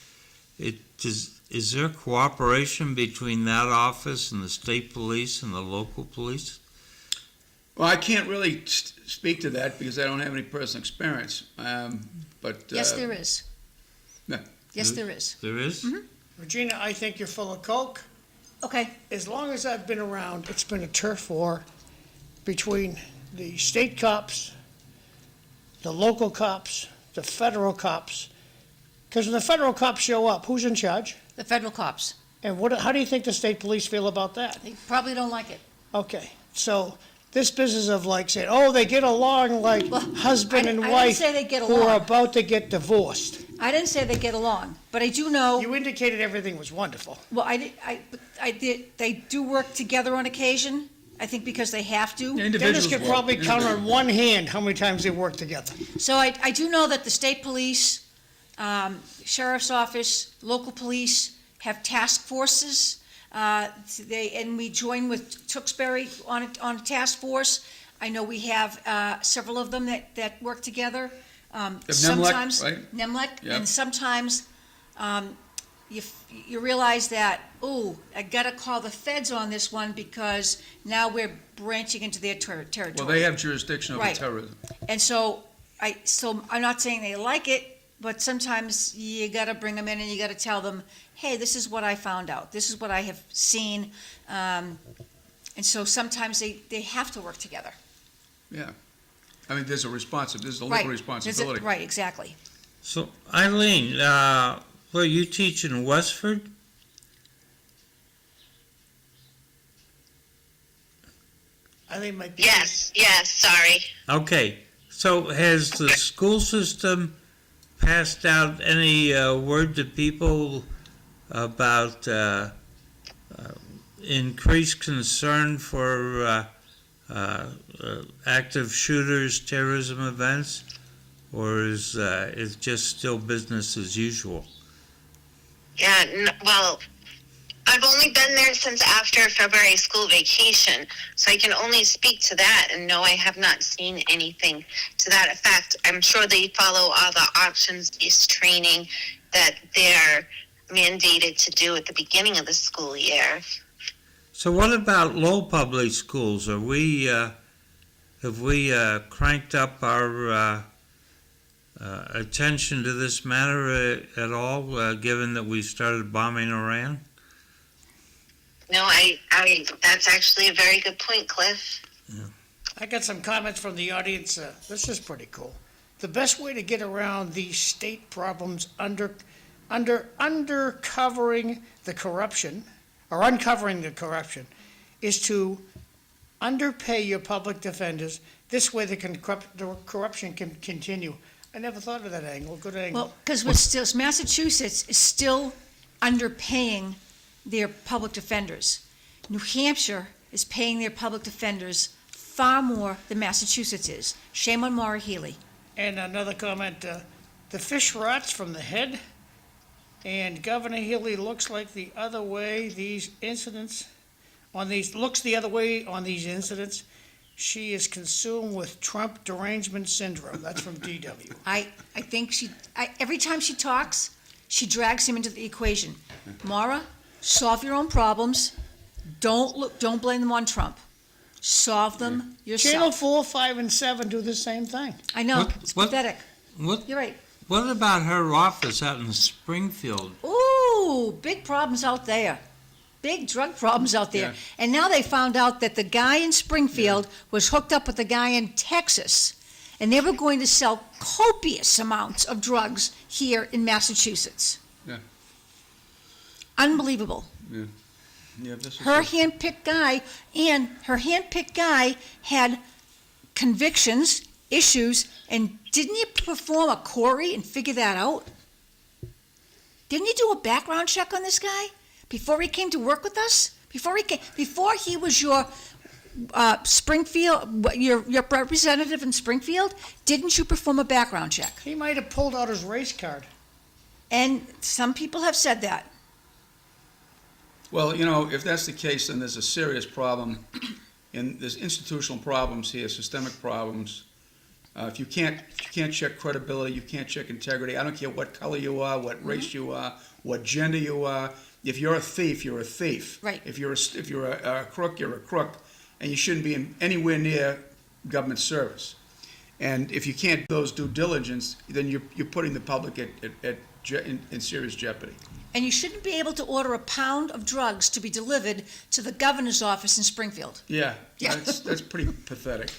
Speaker 1: Is there cooperation between that office and the state police and the local police?
Speaker 5: Well, I can't really speak to that because I don't have any personal experience. But
Speaker 3: Yes, there is.
Speaker 5: Yeah.
Speaker 3: Yes, there is.
Speaker 1: There is?
Speaker 3: Mhm.
Speaker 4: Regina, I think you're full of coke.
Speaker 3: Okay.
Speaker 4: As long as I've been around, it's been a turf war between the state cops, the local cops, the federal cops. Because when the federal cops show up, who's in charge?
Speaker 3: The federal cops.
Speaker 4: And how do you think the state police feel about that?
Speaker 3: They probably don't like it.
Speaker 4: Okay, so this business of saying, they get along like
Speaker 3: Well,
Speaker 4: husband
Speaker 3: I
Speaker 4: and
Speaker 3: didn't
Speaker 4: wife
Speaker 3: say they get
Speaker 4: who are
Speaker 3: along.
Speaker 4: about to get divorced.
Speaker 3: I didn't say they get along, but I do know.
Speaker 4: You indicated everything was wonderful.
Speaker 3: Well, they do work together on occasion. I think because they have to.
Speaker 4: Dennis could probably count on one hand how many times they work together.
Speaker 3: So I do know that the state police, sheriff's office, local police have task forces. And we join with Tewksbury on a task force. I know we have several of them that work together. Sometimes
Speaker 5: right?
Speaker 3: NEMLEC,
Speaker 5: Yep.
Speaker 3: and sometimes you realize that, I gotta call the feds on this one because now we're branching into their territory.
Speaker 5: Well, they have jurisdiction over
Speaker 3: Right.
Speaker 5: terrorism.
Speaker 3: And so I'm not saying they like it, but sometimes you gotta bring them in and you gotta tell them, hey, this is what I found out. This is what I have seen. And so sometimes they have to work together.
Speaker 5: Yeah. I mean, there's a legal
Speaker 3: Right.
Speaker 5: responsibility.
Speaker 3: Right, exactly.
Speaker 1: So, Eileen, you teach in Westford?
Speaker 4: I think it might be.
Speaker 2: Yes, sorry.
Speaker 1: Okay, so has the school system passed out any word to people about increased concern for active shooters, terrorism events, or is it just still business as usual?
Speaker 2: Yeah, well, I've only been there since after February school vacation, so I can only speak to that, and no, I have not seen anything to that effect. I'm sure they follow all the options-based training that they're mandated to do at the beginning of the school year.
Speaker 1: So what about Lowell Public Schools? Have we cranked up our attention to this matter at all, given that we started bombing Iran?
Speaker 2: No, I that's actually a very good point, Cliff.
Speaker 4: I got some comments from the audience. This is pretty cool. The best way to get around these state problems uncovering the corruption is to underpay your public defenders. This way the corruption can continue. I never thought of that angle. Good angle.
Speaker 3: Well, because Massachusetts is still underpaying their public defenders. New Hampshire is paying their public defenders far more than Massachusetts is. Shame on Maura Healey.
Speaker 4: And another comment, the fish rots from the head, and Governor Healey looks the other way on these incidents. She is consumed with Trump derangement syndrome. That's from DW.
Speaker 3: I think every time she talks, she drags him into the equation. Maura, solve your own problems. Don't blame them on Trump. Solve them yourself.
Speaker 4: Channel 4, 5, and 7 do the same thing.
Speaker 3: I know,
Speaker 1: What-
Speaker 3: it's
Speaker 1: what-
Speaker 3: pathetic.
Speaker 1: What
Speaker 3: You're right.
Speaker 1: What about her office out in Springfield?
Speaker 3: Ooh, big problems out there. Big drug problems out there.
Speaker 5: Yeah.
Speaker 3: And now they found out that the guy in Springfield was hooked up with the guy in Texas, and they were going to sell copious amounts of drugs here in Massachusetts.
Speaker 5: Yeah.
Speaker 3: Unbelievable.
Speaker 5: Yeah, this is
Speaker 3: Her handpicked guy had convictions, issues, and didn't you perform a query and figure that out? Didn't you do a background check on this guy before he came to work with us? Before he was your Springfield, your representative in Springfield, didn't you perform a background check?
Speaker 4: He might have pulled out his race card.
Speaker 3: And some people have said that.
Speaker 5: Well, if that's the case, then there's a serious problem, and there's institutional problems here, systemic problems. If you can't check credibility, you can't check integrity. I don't care what color you are, what race you are, what gender you are. If you're a thief, you're a thief.
Speaker 3: Right.
Speaker 5: If you're a crook, you're a crook, and you shouldn't be anywhere near government service. And if you can't do those due diligence, then you're putting the public in serious jeopardy.
Speaker 3: And you shouldn't be able to order a pound of drugs to be delivered to the governor's office in Springfield.
Speaker 5: Yeah,
Speaker 3: Yeah.
Speaker 5: that's pretty pathetic.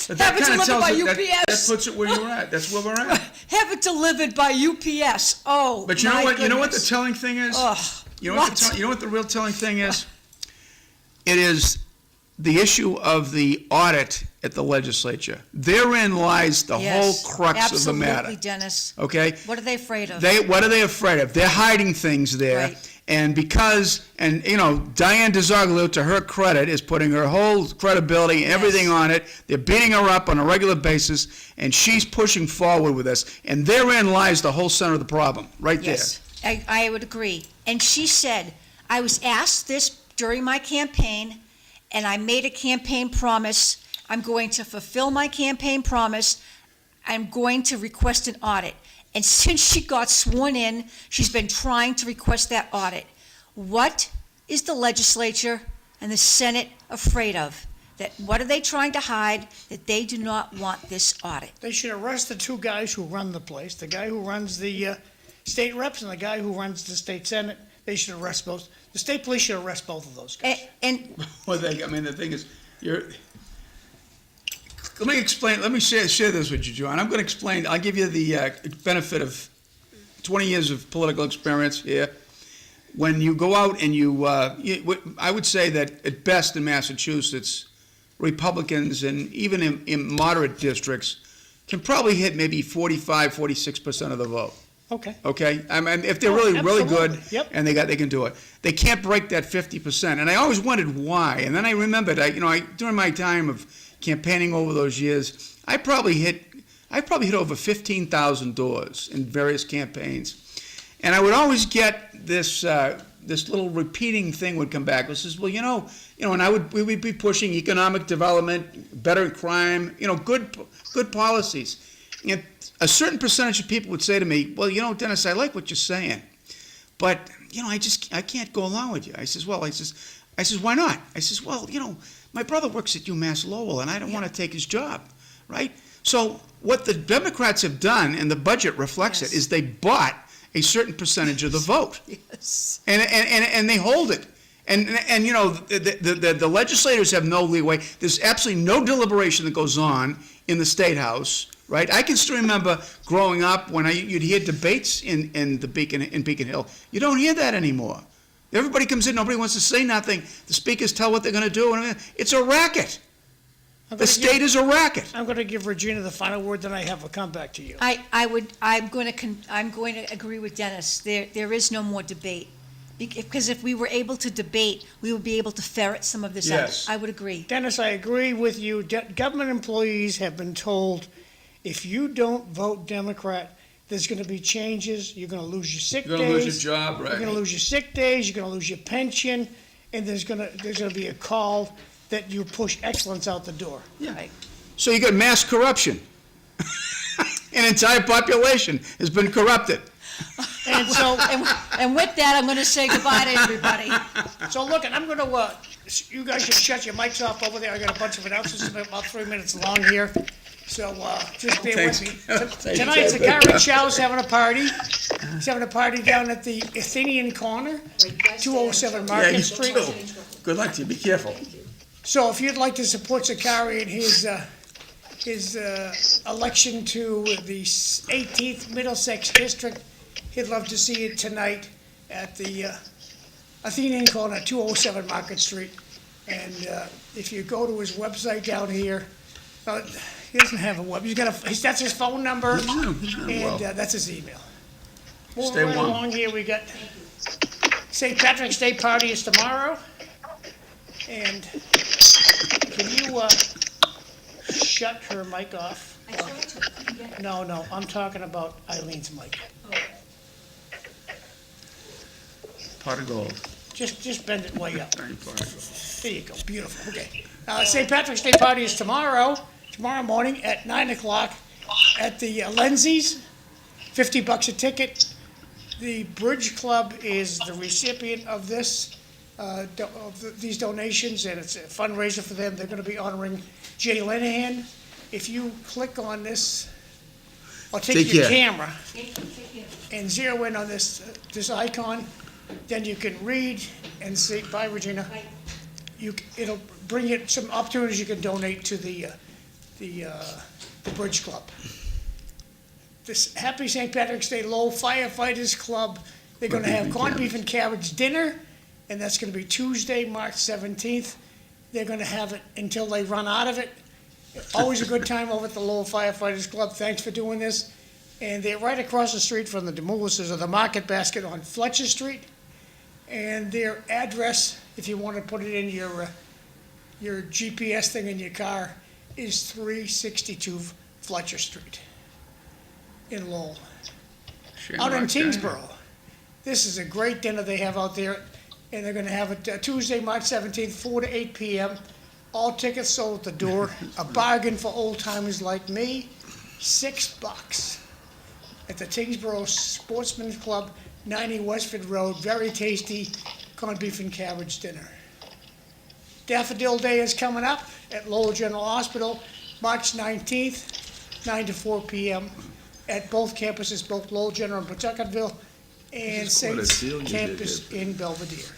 Speaker 5: But
Speaker 3: Have it
Speaker 5: kinda
Speaker 3: delivered by
Speaker 5: tells it-
Speaker 3: UPS.
Speaker 5: That puts it where you're at. That's where we're at.
Speaker 3: Have it delivered by UPS. Oh,
Speaker 5: But you know
Speaker 3: my
Speaker 5: what? You know what the
Speaker 3: goodness.
Speaker 5: telling thing is?
Speaker 3: Ugh,
Speaker 5: You know what the real telling thing is? It is the issue of the audit at the legislature. Therein lies the
Speaker 3: Yes,
Speaker 5: whole crux of the matter.
Speaker 3: Absolutely, Dennis.
Speaker 5: Okay?
Speaker 3: What are they afraid of?
Speaker 5: What are they afraid of? They're hiding things there.
Speaker 3: Right.
Speaker 5: And Diane DeZoglio, to her credit, is putting her whole credibility and everything
Speaker 3: Yes.
Speaker 5: on it. They're beating her up on a regular basis, and she's pushing forward with this. And therein lies the whole center of the problem, right
Speaker 3: Yes, I would agree. And she said, I was asked this during my campaign, and I made a campaign promise. I'm going to fulfill my campaign promise. I'm going to request an audit. And since she got sworn in, she's been trying to request that audit. What is the legislature and the Senate afraid of? What are they trying to hide? That they do not want this audit.
Speaker 4: They should arrest the two guys who run the place, the guy who runs the state reps and the guy who runs the state senate. They should arrest both. The state police should arrest both of those guys.
Speaker 3: And
Speaker 5: there. The thing is, let me share this with you, John. I'm going to explain. I'll give you the benefit of 20 years of political experience here. When you go out and I would say that at best in Massachusetts, Republicans and even in moderate districts can probably hit maybe 45, 46% of the vote.
Speaker 4: Okay.
Speaker 5: Okay? I mean, if they're really good
Speaker 4: absolutely. Yep.
Speaker 5: and they can do it. They can't break that 50%. And I always wondered why. And then I remembered, during my time of campaigning over those years, I probably hit over 15,000 doors in various campaigns. And I would always get this little repeating thing would come back. It says, well, and we would be pushing economic development, better crime, good policies. And a certain percentage of people would say to me, well, Dennis, I like what you're saying, but, I can't go along with you. I says, why not? I says, well, my brother works at UMass Lowell, and I don't want to take his job, right? So what the Democrats have done, and the budget reflects it,
Speaker 3: Yes.
Speaker 5: is they bought a certain percentage of the vote.
Speaker 3: Yes.
Speaker 5: And they hold it. And you know, the legislators have no leeway. There's absolutely no deliberation that goes on in the State House, right? I can still remember growing up when you'd hear debates in Beacon Hill. You don't hear that anymore. Everybody comes in, nobody wants to say nothing. The speakers tell what they're going to do, and it's a racket. The state is a racket.
Speaker 4: I'm going to give Regina the final word, then I have a comeback to you.
Speaker 3: I'm going to agree with Dennis. There is no more debate. Because if we were able to debate, we would be able to ferret some of this
Speaker 5: Yes.
Speaker 3: out. I would agree.
Speaker 4: Dennis, I agree with you. Government employees have been told, if you don't vote Democrat, there's going to be changes. You're going to lose your sick days.
Speaker 5: You're going to lose your job,
Speaker 4: You're going to
Speaker 5: right?
Speaker 4: lose your sick days. You're going to lose your pension, and there's going to be a call that you push excellence out the door.
Speaker 3: Right.
Speaker 5: So you got mass corruption. An entire population has been corrupted.
Speaker 4: And so,
Speaker 3: And with that, I'm going to say goodbye to everybody.
Speaker 4: so look, I'm going to. You guys should shut your mics off over there. I got a bunch of announcements about 3 minutes long here. So just bear with me. Tonight, Zachary Chow's having a party. He's having a party down at the Athenian Corner, 207 Market Street.
Speaker 5: Good luck to you. Be careful.
Speaker 4: So if you'd like to support Zachary in his election to the 18th Middlesex District, he'd love to see you tonight at the Athenian Corner, 207 Market Street. And if you go to his website down here, he doesn't have a web. That's his phone number, and that's his email. Moving
Speaker 5: Stay
Speaker 4: right
Speaker 5: warm.
Speaker 4: along here, we got St. Patrick's Day party is tomorrow. And can you shut her mic off? No, I'm talking about Eileen's mic.
Speaker 5: Pot of gold.
Speaker 4: Just bend it way up.
Speaker 5: Pot of gold.
Speaker 4: There you go, beautiful, okay. St. Patrick's Day party is tomorrow morning at 9 o'clock at the Lindsay's, $50 a ticket. The Bridge Club is the recipient of this, these donations, and it's a fundraiser for them. They're gonna be honoring Jay Lenahan. If you click on this, or take
Speaker 5: Take
Speaker 4: your
Speaker 5: care.
Speaker 4: camera and zero in on this icon, then you can read and see, bye Regina. It'll bring you some opportunities you can donate to the Bridge Club. This Happy St. Patrick's Day Lowell Firefighters Club, they're gonna have corned beef and carrots dinner, and that's gonna be Tuesday, March 17th. They're gonna have it until they run out of it. Always a good time over at the Lowell Firefighters Club. Thanks for doing this. And they're right across the street from the Demulises of the Market Basket on Fletcher Street. And their address, if you want to put it in your GPS thing in your car, is 362 Fletcher Street in Lowell. Out in Tingsboro. This is a great dinner they have out there, and they're going to have it Tuesday, March 17th, 4 to 8 p.m. All tickets sold at the door. A bargain for old-timers like me, $6 at the Tingsboro Sportsman's Club, 90 Westford Road. Very tasty corned beef and cabbage dinner. Daffodil Day is coming up at Lowell General Hospital, March 19th, 9 to 4 p.m. at both campuses, both Lowell General in Pawtucketville and Saints campus in Belvedere.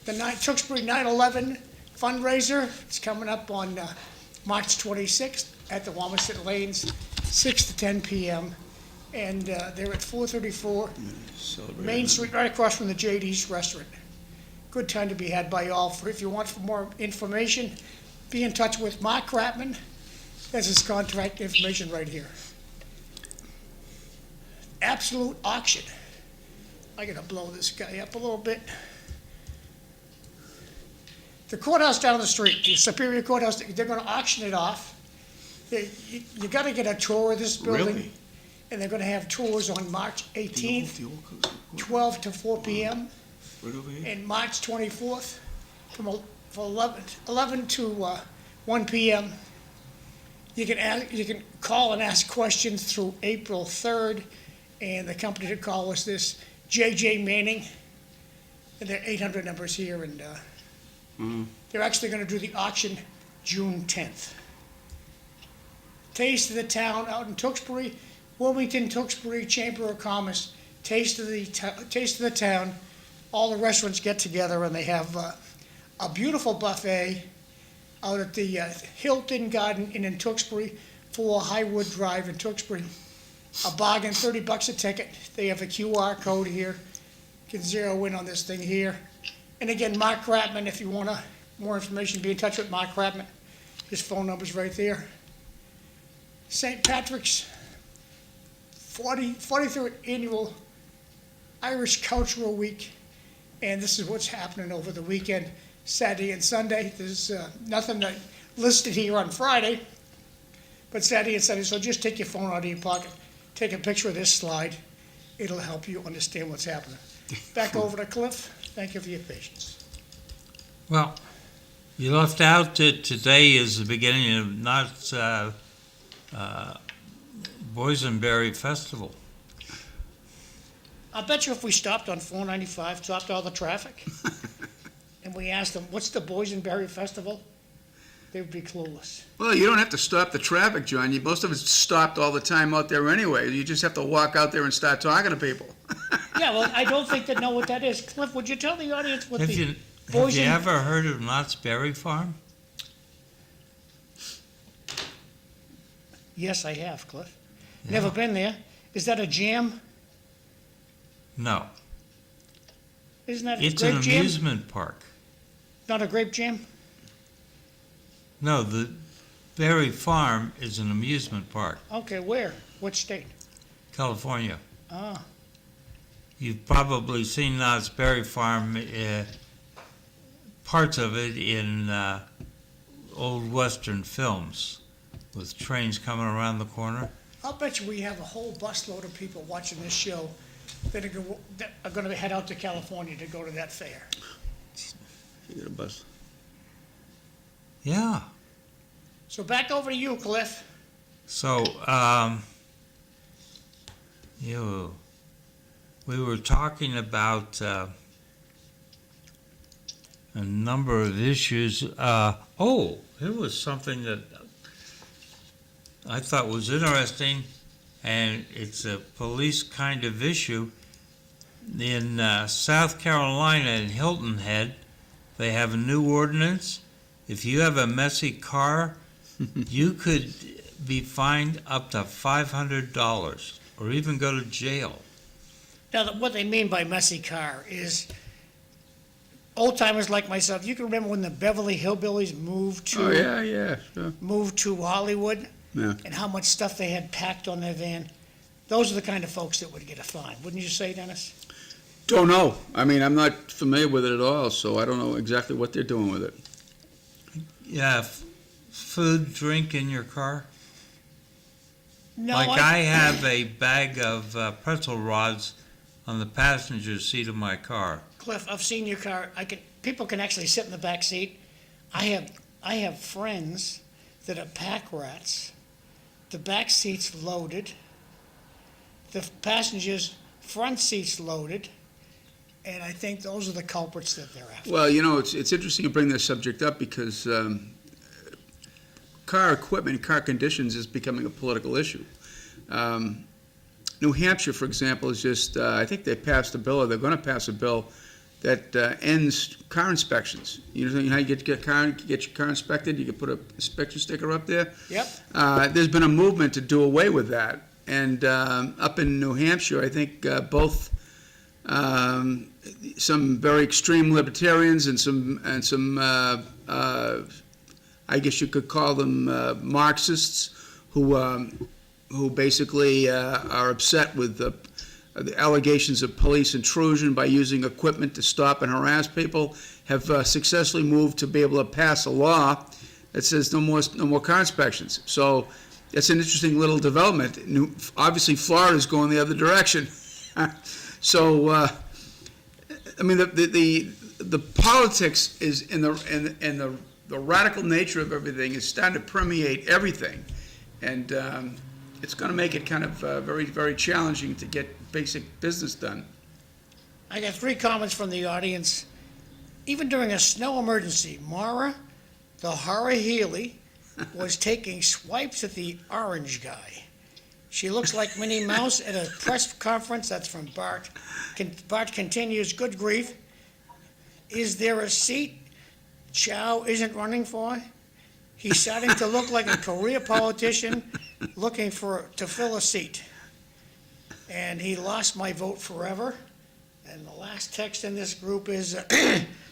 Speaker 4: The Tewksbury 9/11 fundraiser is coming up on March 26th at the Wamisit Lanes, 6 to 10 p.m. And they're at 434 Main Street, right across from the JD's Restaurant. Good time to be had by all. If you want for more information, be in touch with Mark Kratman. There's his contact information right here. Absolute auction. I gotta blow this guy up a little bit. The courthouse down the street, the Superior Courthouse, they're gonna auction it off. You gotta get a tour of this building.
Speaker 5: Really?
Speaker 4: And they're gonna have tours on March 18th, 12 to 4 p.m.
Speaker 5: Right over here.
Speaker 4: and March 24th from 11 to 1 p.m. You can call and ask questions through April 3rd, and the company to call us this, JJ Manning, and their 800 numbers here, and they're actually going to do the auction June 10th. Taste of the Town out in Tewksbury, Wilmington, Tewksbury Chamber of Commerce. Taste of the Town. All the restaurants get together and they have a beautiful buffet out at the Hilton Garden Inn in Tewksbury, 4 Highwood Drive in Tewksbury. A bargain, $30 a ticket. They have a QR code here. You can zero in on this thing here. And again, Mark Kratman, if you want more information, be in touch with Mark Kratman. His phone number's right there. St. Patrick's 43rd Annual Irish Cultural Week. And this is what's happening over the weekend, Saturday and Sunday. There's nothing listed here on Friday, but Saturday and Sunday. So just take your phone out of your pocket, take a picture of this slide. It'll help you understand what's happening. Back over to Cliff. Thank you for your patience.
Speaker 1: Well, you left out that today is the beginning of Knott's Boysenberry Festival.
Speaker 4: I bet you if we stopped on 495, stopped all the traffic, and we asked them, what's the Boysenberry Festival? They would be clueless.
Speaker 5: Well, you don't have to stop the traffic, John. Most of it's stopped all the time out there anyway. You just have to walk out there and start talking to people.
Speaker 4: Yeah, well, I don't think they know what that is. Cliff, would you tell the audience what
Speaker 1: Have
Speaker 4: the
Speaker 1: you
Speaker 4: Boysen...
Speaker 1: ever heard of Knott's Berry Farm?
Speaker 4: Yes, I have, Cliff.
Speaker 1: Yeah.
Speaker 4: Never been there. Is that a jam?
Speaker 1: No.
Speaker 4: Isn't that a
Speaker 1: It's
Speaker 4: grape
Speaker 1: an
Speaker 4: jam?
Speaker 1: amusement park.
Speaker 4: Not a grape jam?
Speaker 1: No, the Berry Farm is an amusement park,
Speaker 4: Okay, where? What state?
Speaker 1: California.
Speaker 4: Ah,
Speaker 1: You've probably seen Knott's Berry Farm, parts of it in old Western films with trains coming around the corner.
Speaker 4: I'll bet you we have a whole busload of people watching this show that are going to head out to California to go to that fair.
Speaker 5: You get a bus.
Speaker 1: Yeah.
Speaker 4: So back over to you, Cliff.
Speaker 1: So, we were talking about a number of issues. Here was something that I thought was interesting, and it's a police kind of issue. In South Carolina, in Hilton Head, they have a new ordinance. If you have a messy car, you could be fined up to $500 or even go to jail.
Speaker 4: Now, what they mean by messy car is old-timers like myself. You can remember when the Beverly Hillbillies moved to
Speaker 5: Oh, yeah, sure.
Speaker 4: moved to Hollywood
Speaker 5: Yeah.
Speaker 4: and how much stuff they had packed on their van. Those are the kind of folks that would get a fine. Wouldn't you say, Dennis?
Speaker 5: Don't know. I mean, I'm not familiar with it at all, so I don't know exactly what they're doing with it.
Speaker 1: Yeah, food, drink in your car.
Speaker 4: No,
Speaker 1: Like I have a bag of pretzel rods on the passenger seat of my car.
Speaker 4: Cliff, I've seen your car. People can actually sit in the back seat. I have friends that are pack rats. The back seat's loaded. The passengers' front seat's loaded. And I think those are the culprits that they're after.
Speaker 5: Well, it's interesting you bring this subject up because car equipment, car conditions is becoming a political issue. New Hampshire, for example, is just, I think they passed a bill, or they're going to pass a bill that ends car inspections. You know how you get your car inspected? You can put an inspection sticker up there?
Speaker 4: Yep.
Speaker 5: There's been a movement to do away with that. And up in New Hampshire, I think both some very extreme libertarians and some I guess you could call them Marxists who basically are upset with the allegations of police intrusion by using equipment to stop and harass people, have successfully moved to be able to pass a law that says no more car inspections. So it's an interesting little development. Obviously, Florida's going the other direction. So, I mean, the politics is in the radical nature of everything is starting to permeate everything, and it's going to make it kind of very, very challenging to get basic business done.
Speaker 4: I got 3 comments from the audience. Even during a snow emergency, Mara, the Horror Healy, was taking swipes at the orange guy. She looks like Minnie Mouse at a press conference. That's from Bart. Bart continues, good grief. Is there a seat Chow isn't running for? He's starting to look like a career politician looking to fill a seat. And he lost my vote forever. And the last text in this group is,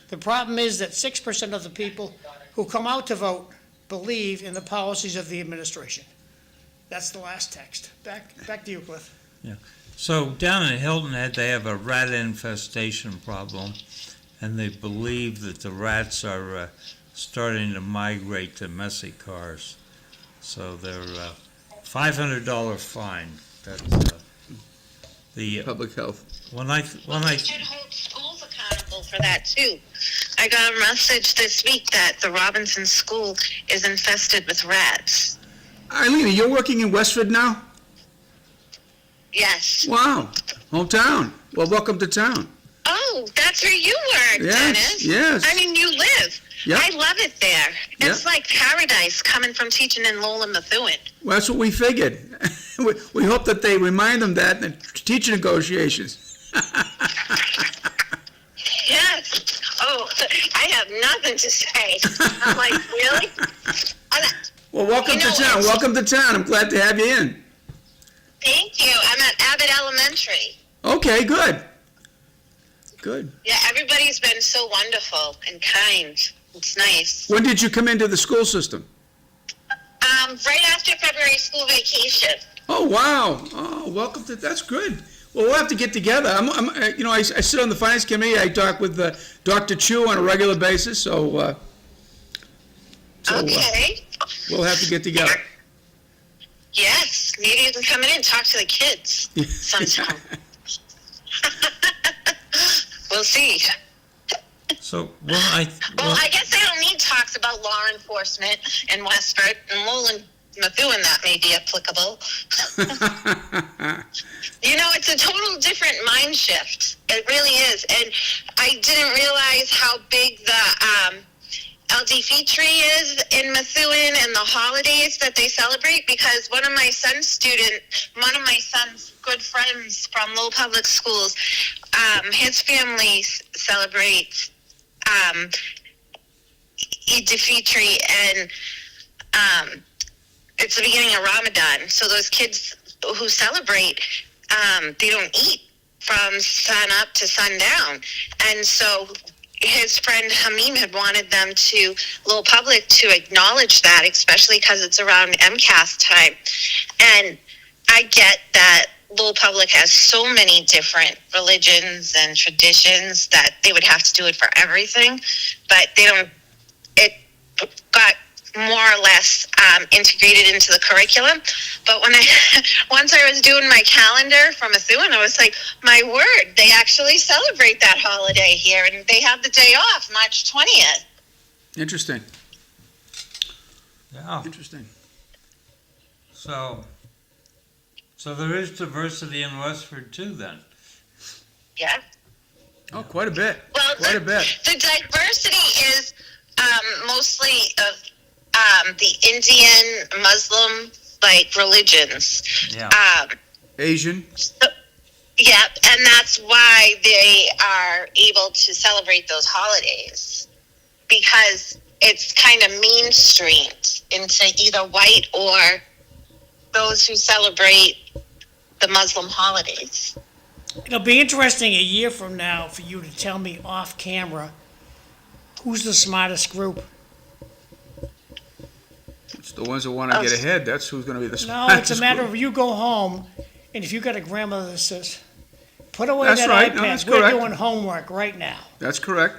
Speaker 4: the problem is that 6% of the people who come out to vote believe in the policies of the administration. That's the last text. Back to you, Cliff.
Speaker 1: So down in Hilton Head, they have a rat infestation problem, and they believe that the rats are starting to migrate to messy cars. So they're $500 fine. That's the
Speaker 5: Public health.
Speaker 1: when
Speaker 2: We
Speaker 1: I
Speaker 2: should hold schools accountable for that too. I got a message this week that the Robinson School is infested with rats.
Speaker 5: Eileen, you're working in Westford now?
Speaker 2: Yes.
Speaker 5: Wow, hometown. Well, welcome to town.
Speaker 2: Oh, that's where you work,
Speaker 5: Yes,
Speaker 2: Dennis.
Speaker 5: yes.
Speaker 2: I mean, you live.
Speaker 5: Yep.
Speaker 2: I love it there. It's like paradise coming from teaching in Lowell and Methuen.
Speaker 5: Well, that's what we figured. We hope that they remind them that in teacher negotiations.
Speaker 2: Yes. Oh, I have nothing to say. I'm like, really?
Speaker 5: Well, welcome
Speaker 2: You know,
Speaker 5: to town.
Speaker 2: it's-
Speaker 5: Welcome to town. I'm glad to have you in.
Speaker 2: Thank you. I'm at Abbott Elementary.
Speaker 5: Okay, good. Good.
Speaker 2: Yeah, everybody's been so wonderful and kind. It's nice.
Speaker 5: When did you come into the school system?
Speaker 2: Right after February school vacation.
Speaker 5: Oh, wow. Oh, welcome to, that's good. Well, we'll have to get together. I sit on the finance committee. I talk with Dr. Chu on a regular basis, so
Speaker 2: Okay.
Speaker 5: we'll have to get together.
Speaker 2: Yes, maybe you can come in and talk to the kids sometime. We'll see.
Speaker 1: so
Speaker 2: Well, I guess they don't need talks about law enforcement in Westford and Lowell and Methuen. That may be applicable. You know, it's a total different mind shift. It really is. And I didn't realize how big the LD tree is in Methuen and the holidays that they celebrate, because one of my son's good friends from Lowell Public Schools, his family celebrates Eid al-Fitr, and it's the beginning of Ramadan. So those kids who celebrate, they don't eat from sun up to sundown. And so his friend Hamim had wanted them to, Lowell Public, to acknowledge that, especially because it's around MCAS time. And I get that Lowell Public has so many different religions and traditions that they would have to do it for everything, but they don't. It got more or less integrated into the curriculum. But once I was doing my calendar from Methuen, I was like, my word, they actually celebrate that holiday here, and they have the day off, March 20th.
Speaker 5: Interesting.
Speaker 1: yeah.
Speaker 5: Interesting.
Speaker 1: So there is diversity in Westford too, then.
Speaker 2: Yeah.
Speaker 5: Oh, quite a bit.
Speaker 2: Well,
Speaker 5: Quite a bit.
Speaker 2: the diversity is mostly of the Indian, Muslim, religions.
Speaker 1: Yeah.
Speaker 5: Asian.
Speaker 2: Yeah, and that's why they are able to celebrate those holidays, because it's kind of mainstreamed into either white or those who celebrate the Muslim holidays.
Speaker 4: It'll be interesting a year from now for you to tell me off camera who's the smartest group.
Speaker 5: It's the ones that want to get ahead. That's who's going to be the
Speaker 4: No,
Speaker 5: smartest
Speaker 4: it's a matter
Speaker 5: group.
Speaker 4: of you go home, and if you got a grandmother that says, put away
Speaker 5: That's
Speaker 4: that
Speaker 5: right.
Speaker 4: iPad,
Speaker 5: No, that's
Speaker 4: we're
Speaker 5: correct.
Speaker 4: doing homework right now.
Speaker 5: That's correct.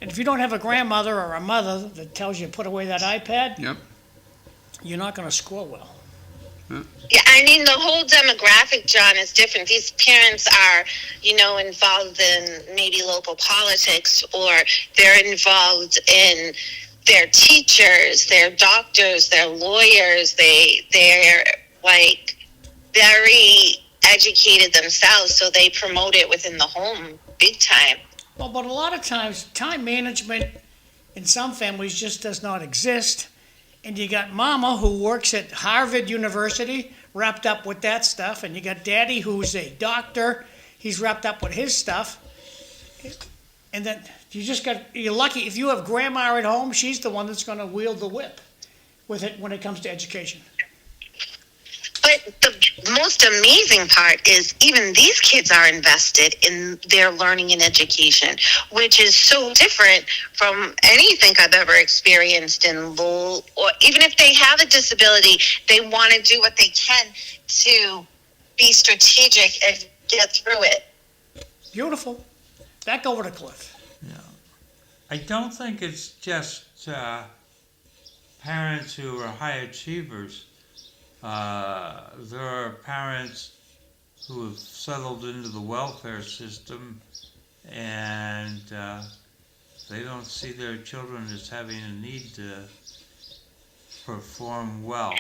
Speaker 4: And if you don't have a grandmother or a mother that tells you put away that iPad,
Speaker 5: Yep.
Speaker 4: you're not going to score well.
Speaker 2: Yeah, I mean, the whole demographic, John, is different. These parents are, involved in maybe local politics, or they're involved in their teachers, their doctors, their lawyers. They're very educated themselves, so they promote it within the home big time.
Speaker 4: Well, but a lot of times, time management in some families just does not exist. And you got Mama, who works at Harvard University, wrapped up with that stuff. And you got Daddy, who's a doctor. He's wrapped up with his stuff. And then you're lucky if you have Grandma at home, she's the one that's going to wield the whip with it when it comes to education.
Speaker 2: But the most amazing part is even these kids are invested in their learning and education, which is so different from anything I've ever experienced in Lowell. Or even if they have a disability, they want to do what they can to be strategic and get through it.
Speaker 4: Beautiful. Back over to Cliff.
Speaker 1: Yeah. I don't think it's just parents who are high achievers. There are parents who have settled into the welfare system and they don't see their children as having a need to perform well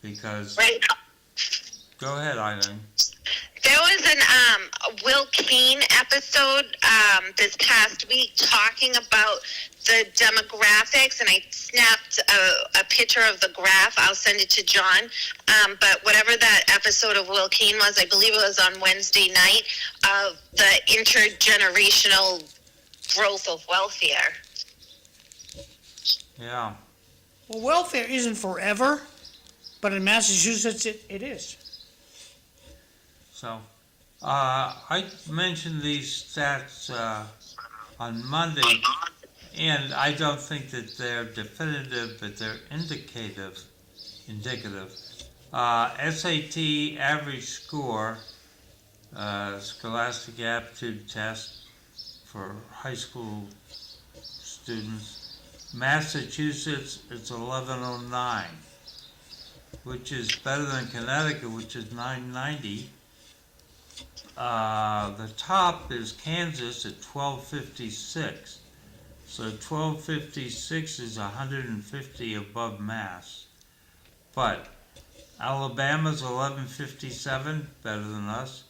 Speaker 1: because...
Speaker 2: Right.
Speaker 1: Go ahead, Eileen.
Speaker 2: There was an Will Kane episode this past week talking about the demographics, and I snapped a picture of the graph. I'll send it to John. But whatever that episode of Will Kane was, I believe it was on Wednesday night, of the intergenerational growth of welfare.
Speaker 1: Yeah.
Speaker 4: Well, welfare isn't forever, but in Massachusetts it is.
Speaker 1: So, I mentioned these stats on Monday, and I don't think that they're definitive, but they're indicative. SAT average score, scholastic aptitude test for high school students. Massachusetts, it's 1109, which is better than Connecticut, which is 990. The top is Kansas at 1256. So 1256 is 150 above Mass. But Alabama's 1157, better than us.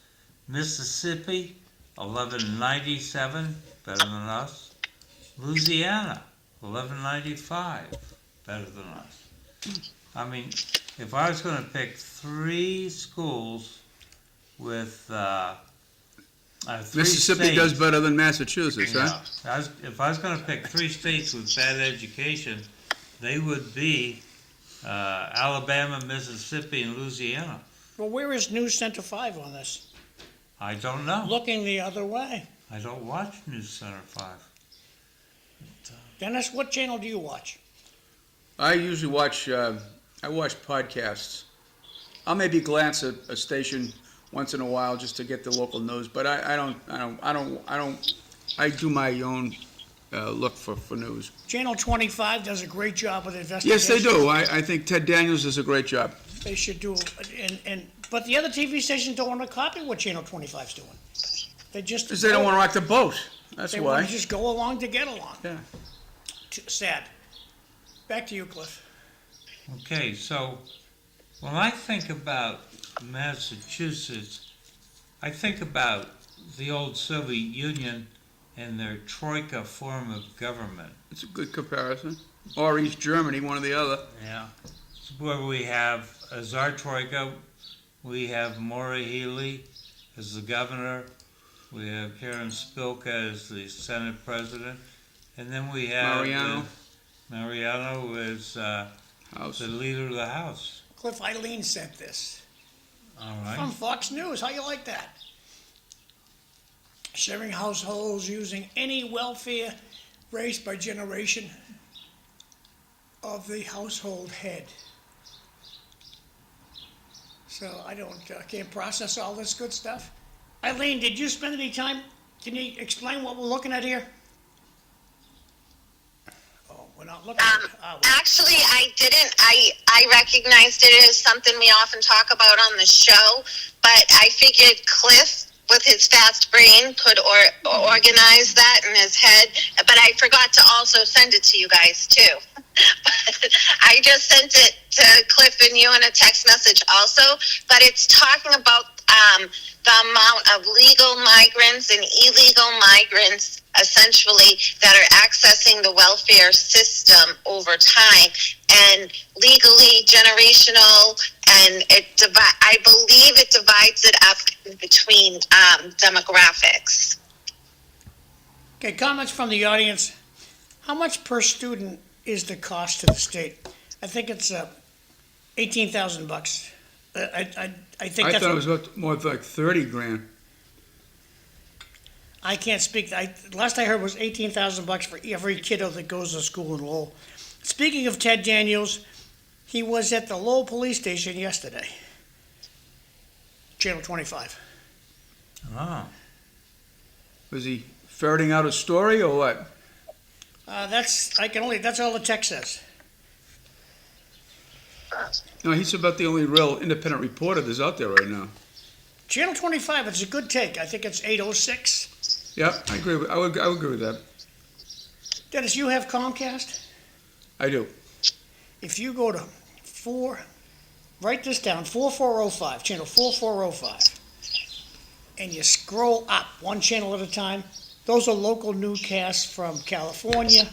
Speaker 1: Mississippi, 1197, better than us. Louisiana, 1195, better than us. I mean, if I was going to pick three schools with three
Speaker 5: Mississippi
Speaker 1: states,
Speaker 5: does better than Massachusetts, huh?
Speaker 1: if I was going to pick three states with bad education, they would be Alabama, Mississippi, and Louisiana.
Speaker 4: Well, where is News Center 5 on this?
Speaker 1: I don't know.
Speaker 4: Looking the other way.
Speaker 1: I don't watch News Center 5.
Speaker 4: Dennis, what channel do you watch?
Speaker 5: I usually watch podcasts. I'll maybe glance at a station once in a while just to get the local news, but I do my own look for news.
Speaker 4: Channel 25 does a great job with investigations.
Speaker 5: Yes, they do. I think Ted Daniels does a great job.
Speaker 4: They should do, but the other TV stations don't want to copy what Channel 25's doing. They just
Speaker 5: Because they don't want to rock the boat. That's
Speaker 4: They
Speaker 5: why.
Speaker 4: want to just go along to get along.
Speaker 5: Yeah.
Speaker 4: Sad. Back to you, Cliff.
Speaker 1: Okay, so when I think about Massachusetts, I think about the old Soviet Union and their troika form of government.
Speaker 5: It's a good comparison. Or East Germany, one or the other.
Speaker 1: Yeah, where we have, as our troika, we have Maura Healey as the governor, we have Karen Spilka as the Senate president, and then we have Mariano as the leader of the House.
Speaker 4: Cliff, Eileen sent this.
Speaker 1: All right.
Speaker 4: From Fox News. How you like that? Sharing households using any welfare raised by generation of the household head. So I can't process all this good stuff. Eileen, did you spend any time? Can you explain what we're looking at here? Oh, we're not looking at it.
Speaker 2: Actually, I didn't. I recognized it as something we often talk about on the show, but I figured Cliff, with his fast brain, could organize that in his head. But I forgot to also send it to you guys, too. I just sent it to Cliff and you in a text message also. But it's talking about the amount of legal migrants and illegal migrants essentially that are accessing the welfare system over time and legally generational, and I believe it divides it up between demographics.
Speaker 4: Okay, comments from the audience. How much per student is the cost to the state? I think it's $18,000. I think
Speaker 5: I
Speaker 4: that's
Speaker 5: thought it
Speaker 4: what,
Speaker 5: was about more like 30 grand.
Speaker 4: I can't speak. Last I heard was $18,000 for every kiddo that goes to school in Lowell. Speaking of Ted Daniels, he was at the Lowell police station yesterday. Channel 25.
Speaker 1: Oh,
Speaker 5: Was he ferreting out a story or what?
Speaker 4: That's all the text says.
Speaker 5: No, he's about the only real independent reporter that's out there right now.
Speaker 4: Channel 25, it's a good take. I think it's 806.
Speaker 5: Yep, I agree. I would agree with that.
Speaker 4: Dennis, you have Comcast?
Speaker 5: I do.
Speaker 4: If you go to write this down, 4405, channel 4405, and you scroll up one channel at a time, those are local newscasts from California,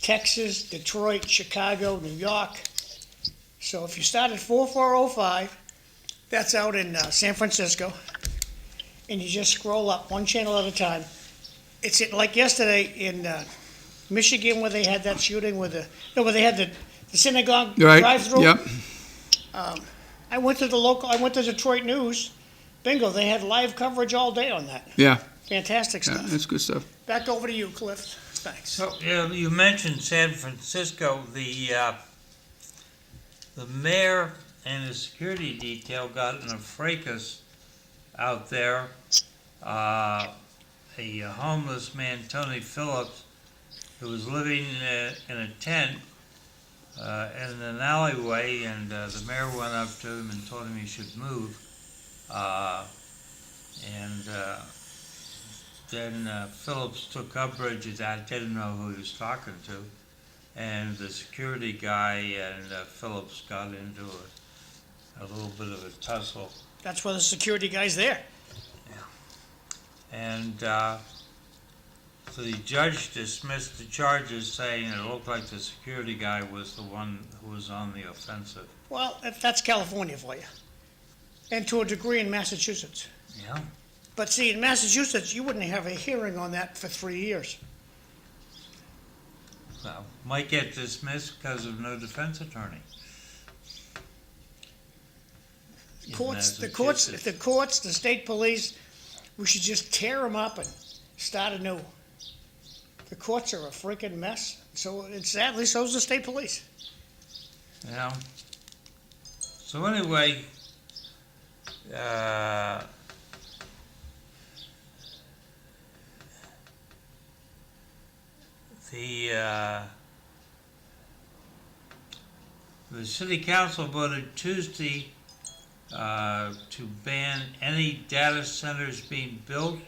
Speaker 4: Texas, Detroit, Chicago, New York. So if you start at 4405, that's out in San Francisco, and you just scroll up one channel at a time. It's like yesterday in Michigan where they had that shooting where they had the synagogue
Speaker 5: Right.
Speaker 4: drive-through.
Speaker 5: Yep.
Speaker 4: I went to Detroit News. Bingo, they had live coverage all day on that.
Speaker 5: Yeah.
Speaker 4: Fantastic
Speaker 5: Yeah,
Speaker 4: stuff.
Speaker 5: that's good stuff.
Speaker 4: Back over to you, Cliff. Thanks.
Speaker 1: so, yeah, you mentioned San Francisco, the mayor and his security detail got in a fracas out there. A homeless man, Tony Phillips, who was living in a tent in an alleyway, and the mayor went up to him and told him he should move. Then Phillips took umbrage at that, didn't know who he was talking to, and the security guy and Phillips got into a little bit of a tussle.
Speaker 4: That's why the security guy's there.
Speaker 1: And so the judge dismissed the charges, saying it looked like the security guy was the one who was on the offensive.
Speaker 4: Well, that's California for you. And to a degree in Massachusetts.
Speaker 1: Yeah.
Speaker 4: But see, in Massachusetts, you wouldn't have a hearing on that for 3 years.
Speaker 1: Well, might get dismissed because of no defense attorney. In
Speaker 4: The courts, the state police, we should just tear them up and start anew. The courts are a freaking mess. So, and sadly, so is the state police.
Speaker 1: Yeah. So anyway, the city council voted Tuesday to ban any data centers being built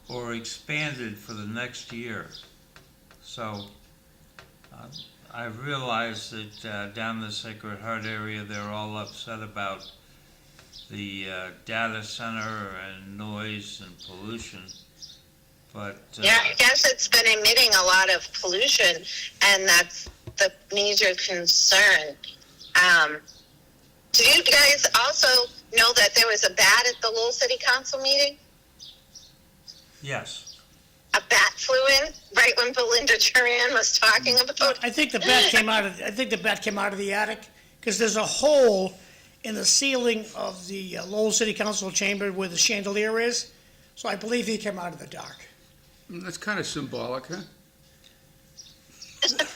Speaker 1: or expanded for the next year. So I realize that down the Sacred Heart area, they're all upset about the data center and noise and pollution. But
Speaker 2: Yeah, I guess it's been emitting a lot of pollution, and that's the major concern. Did you guys also know that there was a bat at the Lowell City Council meeting?
Speaker 1: yes,
Speaker 2: A bat flew in right when Belinda Duran was talking about.
Speaker 4: I think the bat came out of the attic because there's a hole in the ceiling of the Lowell City Council chamber where the chandelier is. So I believe he came out of the dark.
Speaker 5: That's kind of symbolic, huh?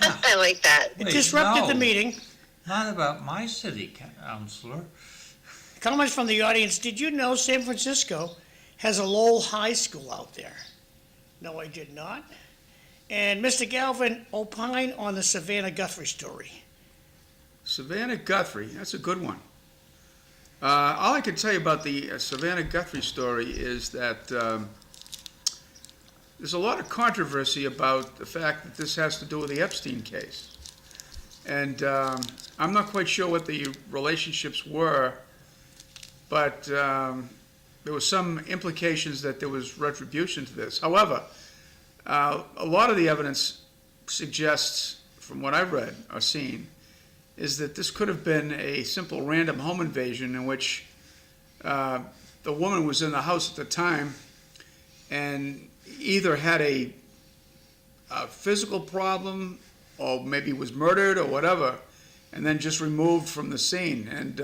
Speaker 2: I like that.
Speaker 4: It
Speaker 1: Wait,
Speaker 4: disrupted the
Speaker 1: no.
Speaker 4: meeting.
Speaker 1: not about my city councilor.
Speaker 4: Comments from the audience. Did you know San Francisco has a Lowell High School out there? No, I did not. And Mr. Galvin, opine on the Savannah Guthrie story.
Speaker 5: Savannah Guthrie, that's a good one. All I can tell you about the Savannah Guthrie story is that there's a lot of controversy about the fact that this has to do with the Epstein case. And I'm not quite sure what the relationships were, but there was some implications that there was retribution to this. However, A lot of the evidence suggests, from what I've read or seen, is that this could have been a simple random home invasion in which the woman was in the house at the time and either had a physical problem or maybe was murdered or whatever, and then just removed from the scene. And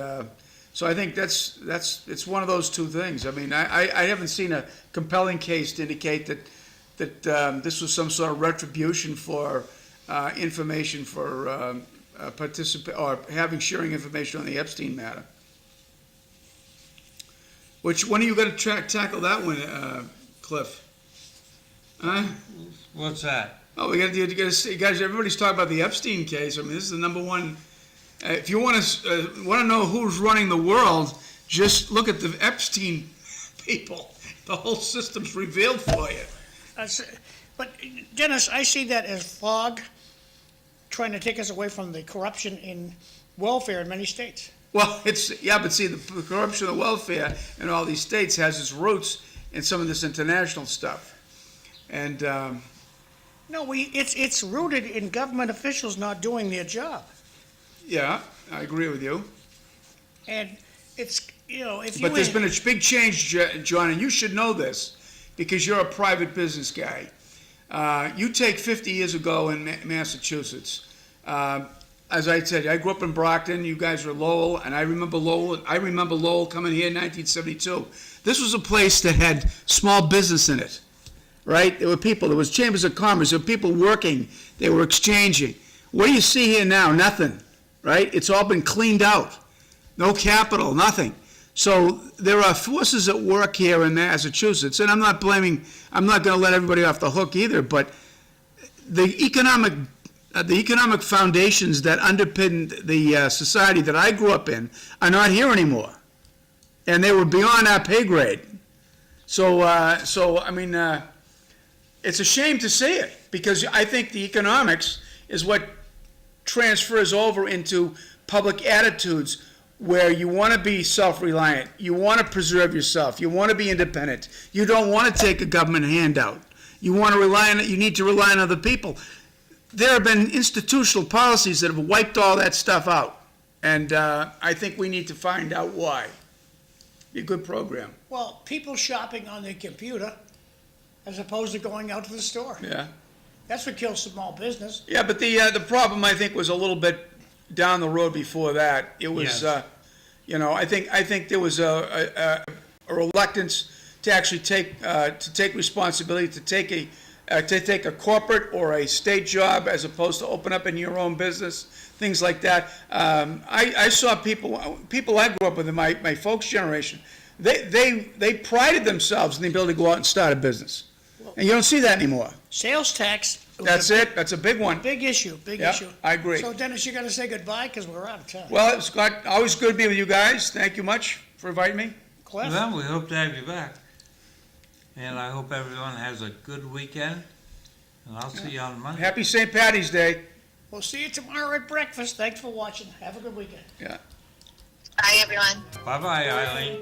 Speaker 5: so I think it's one of those two things. I mean, I haven't seen a compelling case to indicate that this was some sort of retribution for information for sharing information on the Epstein matter. When are you going to tackle that one, Cliff? Huh?
Speaker 1: What's that?
Speaker 5: Oh, we got to see, guys. Everybody's talking about the Epstein case. I mean, this is the number one. If you want to know who's running the world, just look at the Epstein people. The whole system's revealed for you.
Speaker 4: But Dennis, I see that as fog trying to take us away from the corruption in welfare in many states.
Speaker 5: Well, but see, the corruption of welfare in all these states has its roots in some of this international stuff, and
Speaker 4: No, it's rooted in government officials not doing their job.
Speaker 5: yeah, I agree with you.
Speaker 4: And it's, if you...
Speaker 5: But there's been a big change, John, and you should know this because you're a private business guy. You take 50 years ago in Massachusetts. As I said, I grew up in Brockton. You guys were Lowell, and I remember Lowell coming here in 1972. This was a place that had small business in it, right? There were people. There was chambers of commerce. There were people working. They were exchanging. What do you see here now? Nothing, right? It's all been cleaned out. No capital, nothing. So there are forces at work here in Massachusetts, and I'm not going to let everybody off the hook either, but the economic foundations that underpinned the society that I grew up in are not here anymore, and they were beyond our pay grade. So I mean, it's a shame to see it, because I think the economics is what transfers over into public attitudes, where you want to be self-reliant, you want to preserve yourself, you want to be independent, you don't want to take a government handout, you need to rely on other people. There have been institutional policies that have wiped all that stuff out, and I think we need to find out why. Be a good program.
Speaker 4: Well, people shopping on their computer as opposed to going out to the store.
Speaker 5: Yeah.
Speaker 4: That's what kills small business.
Speaker 5: Yeah, but the problem, I think, was a little bit down the road before that. It was,
Speaker 1: Yes.
Speaker 5: I think there was a reluctance to actually take responsibility, to take a corporate or a state job as opposed to open up in your own business, things like that. I saw people I grew up with in my folks' generation. They prided themselves in the ability to go out and start a business, and you don't see that anymore.
Speaker 4: Sales tax.
Speaker 5: That's it. That's a big one.
Speaker 4: Big issue,
Speaker 5: Yeah,
Speaker 4: issue.
Speaker 5: I agree.
Speaker 4: So Dennis, you gotta say goodbye because we're out of time.
Speaker 5: Well, it's always good to be with you guys. Thank you much for inviting me.
Speaker 4: Cliff?
Speaker 1: Well, we hope to have you back. And I hope everyone has a good weekend. And I'll see you on Monday.
Speaker 5: Happy St. Patty's Day.
Speaker 4: We'll see you tomorrow at breakfast. Thanks for watching. Have a good weekend.
Speaker 5: Yeah.
Speaker 2: Bye, everyone.
Speaker 1: Bye-bye, Eileen.